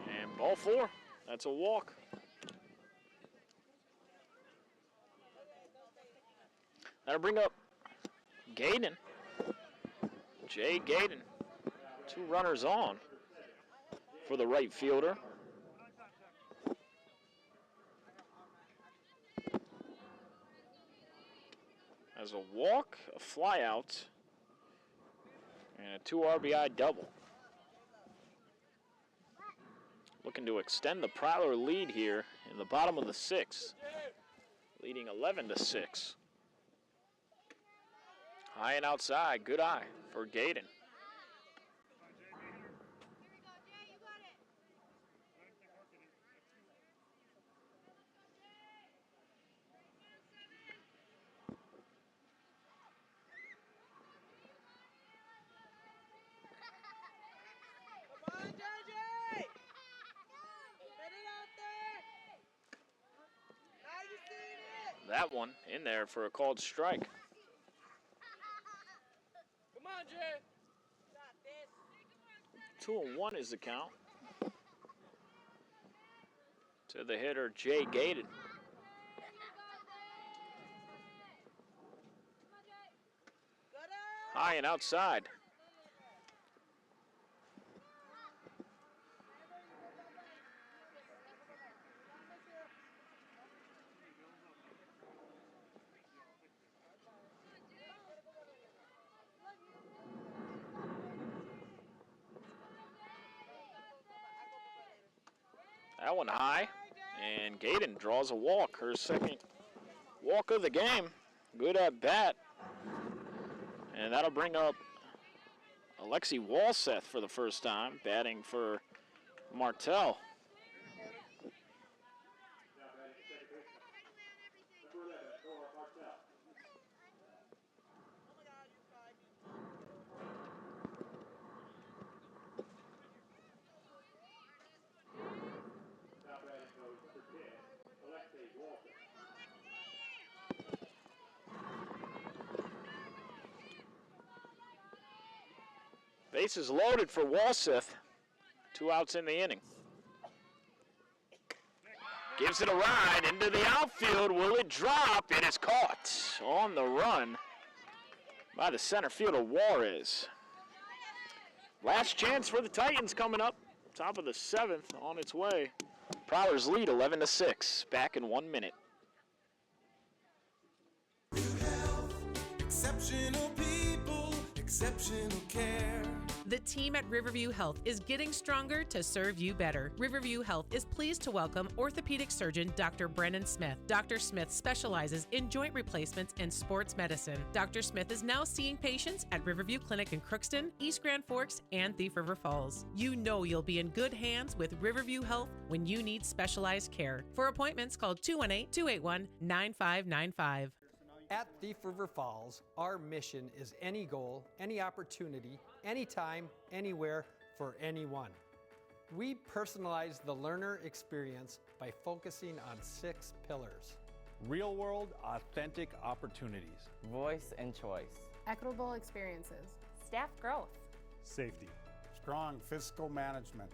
And ball 4, that's a walk. That'll bring up Gaden. Jay Gaden, 2 runners on for the right fielder. As a walk, a fly out, and a 2 RBI double. Looking to extend the Prowler lead here in the bottom of the 6th, leading 11-6. High and outside, good eye for Gaden. That one in there for a called strike. 2-1 is the count to the hitter Jay Gaden. High and outside. That one high, and Gaden draws a walk, her second walk of the game. Good at bat. And that'll bring up Alexi Walseth for the first time, batting for Martell. Bases loaded for Walseth. 2 outs in the inning. Gives it a ride into the outfield. Will it drop? It is caught on the run by the center fielder Juarez. Last chance for the Titans coming up. Top of the 7th on its way. Prowlers lead 11-6. Back in 1 minute. Exceptional people, exceptional care. The team at Riverview Health is getting stronger to serve you better. Riverview Health is pleased to welcome orthopedic surgeon Dr. Brennan Smith. Dr. Smith specializes in joint replacements and sports medicine. Dr. Smith is now seeing patients at Riverview Clinic in Crookston, East Grand Forks, and Thief River Falls. You know you'll be in good hands with Riverview Health when you need specialized care. For appointments, call 218-281-9595. At Thief River Falls, our mission is any goal, any opportunity, anytime, anywhere, for anyone. We personalize the learner experience by focusing on 6 pillars. Real-world, authentic opportunities. Voice and choice. Equitable experiences. Staff growth. Safety. Strong fiscal management.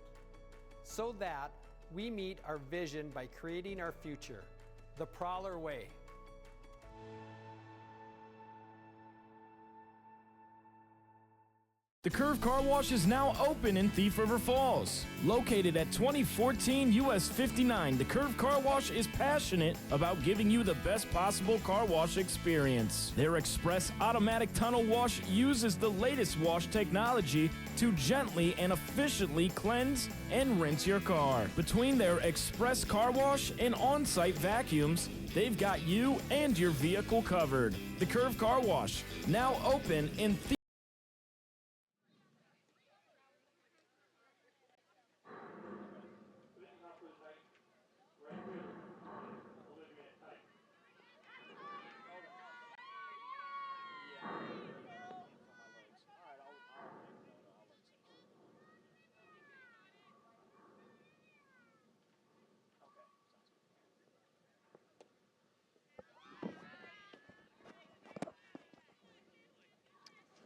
So that we meet our vision by creating our future, the Prowler way. The Curve Car Wash is now open in Thief River Falls. Located at 2014 US 59, the Curve Car Wash is passionate about giving you the best possible car wash experience. Their express automatic tunnel wash uses the latest wash technology to gently and efficiently cleanse and rinse your car. Between their express car wash and on-site vacuums, they've got you and your vehicle covered. The Curve Car Wash, now open in Thief.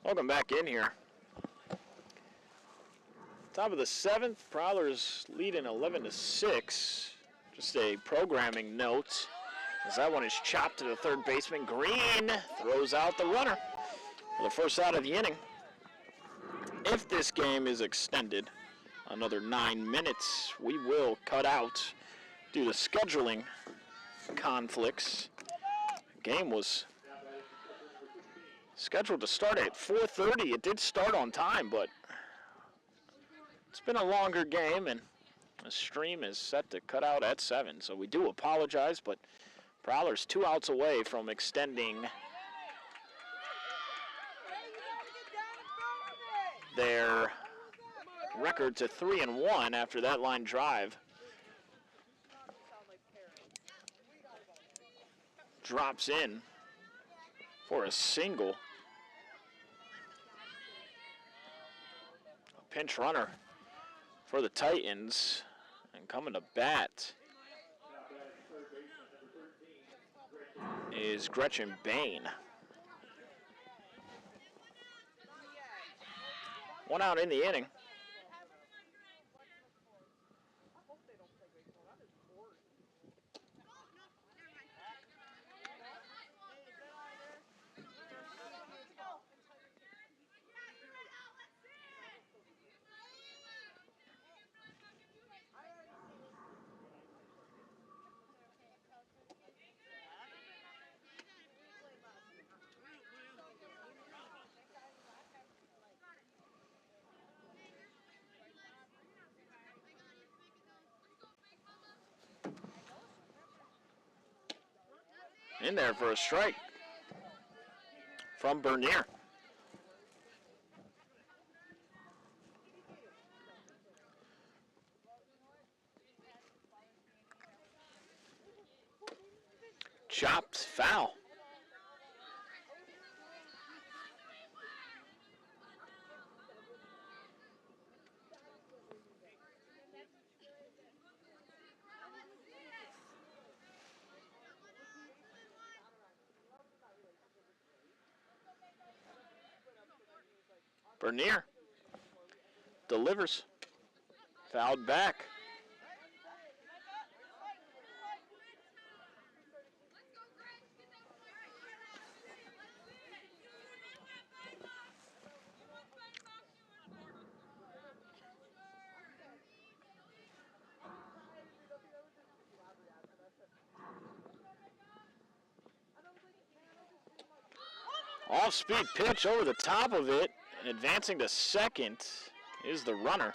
Welcome back in here. Top of the 7th, Prowlers leading 11-6. Just a programming note, as that one is chopped to the third baseman. Green throws out the runner for the first out of the inning. If this game is extended another 9 minutes, we will cut out due to scheduling conflicts. The game was scheduled to start at 4:30. It did start on time, but it's been a longer game, and the stream is set to cut out at 7. So we do apologize, but Prowlers 2 outs away from extending their record to 3-1 after that line drive. Drops in for a single. A pinch runner for the Titans, and coming to bat is Gretchen Bain. 1 out in the inning. In there for a strike from Bernier. Chopped foul. Bernier delivers, fouled back. off-speed pitch over the top of it, and advancing to second is the runner.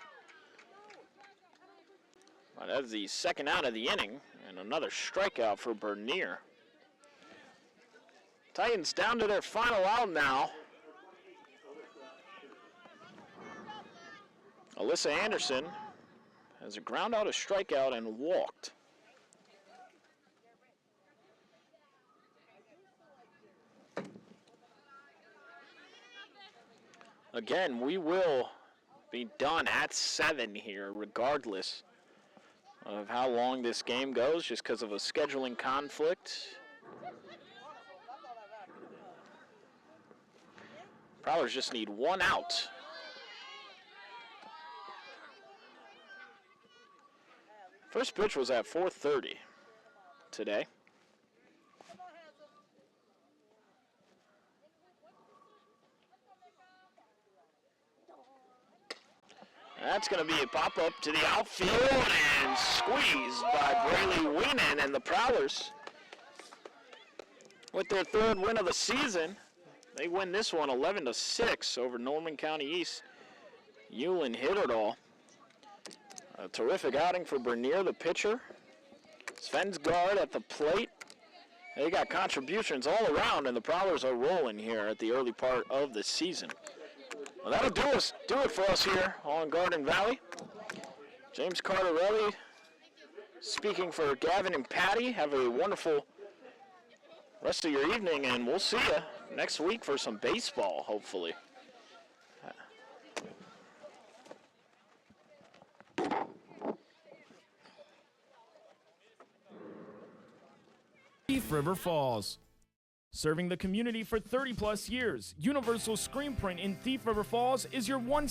Well, that's the second out of the inning, and another strikeout for Bernier. Titans down to their final out now. Alyssa Anderson has a ground out, a strikeout, and walked. Again, we will be done at 7 here, regardless of how long this game goes, just because of a scheduling conflict. Prowlers just need 1 out. First pitch was at 4:30 today. That's going to be a pop-up to the outfield and squeezed by Braylee Weenan, and the Prowlers, with their 3rd win of the season, they win this one 11-6 over Norman County East Ulen-Hitterdal. A terrific outing for Bernier, the pitcher. Svensgaard at the plate. They got contributions all around, and the Prowlers are rolling here at the early part of the season. Well, that'll do it for us here on Garden Valley. James Cardarelli speaking for Gavin and Patty. Have a wonderful rest of your evening, and we'll see you next week for some baseball, hopefully. Thief River Falls. Serving the community for 30-plus years, Universal Screen Print in Thief River Falls is your one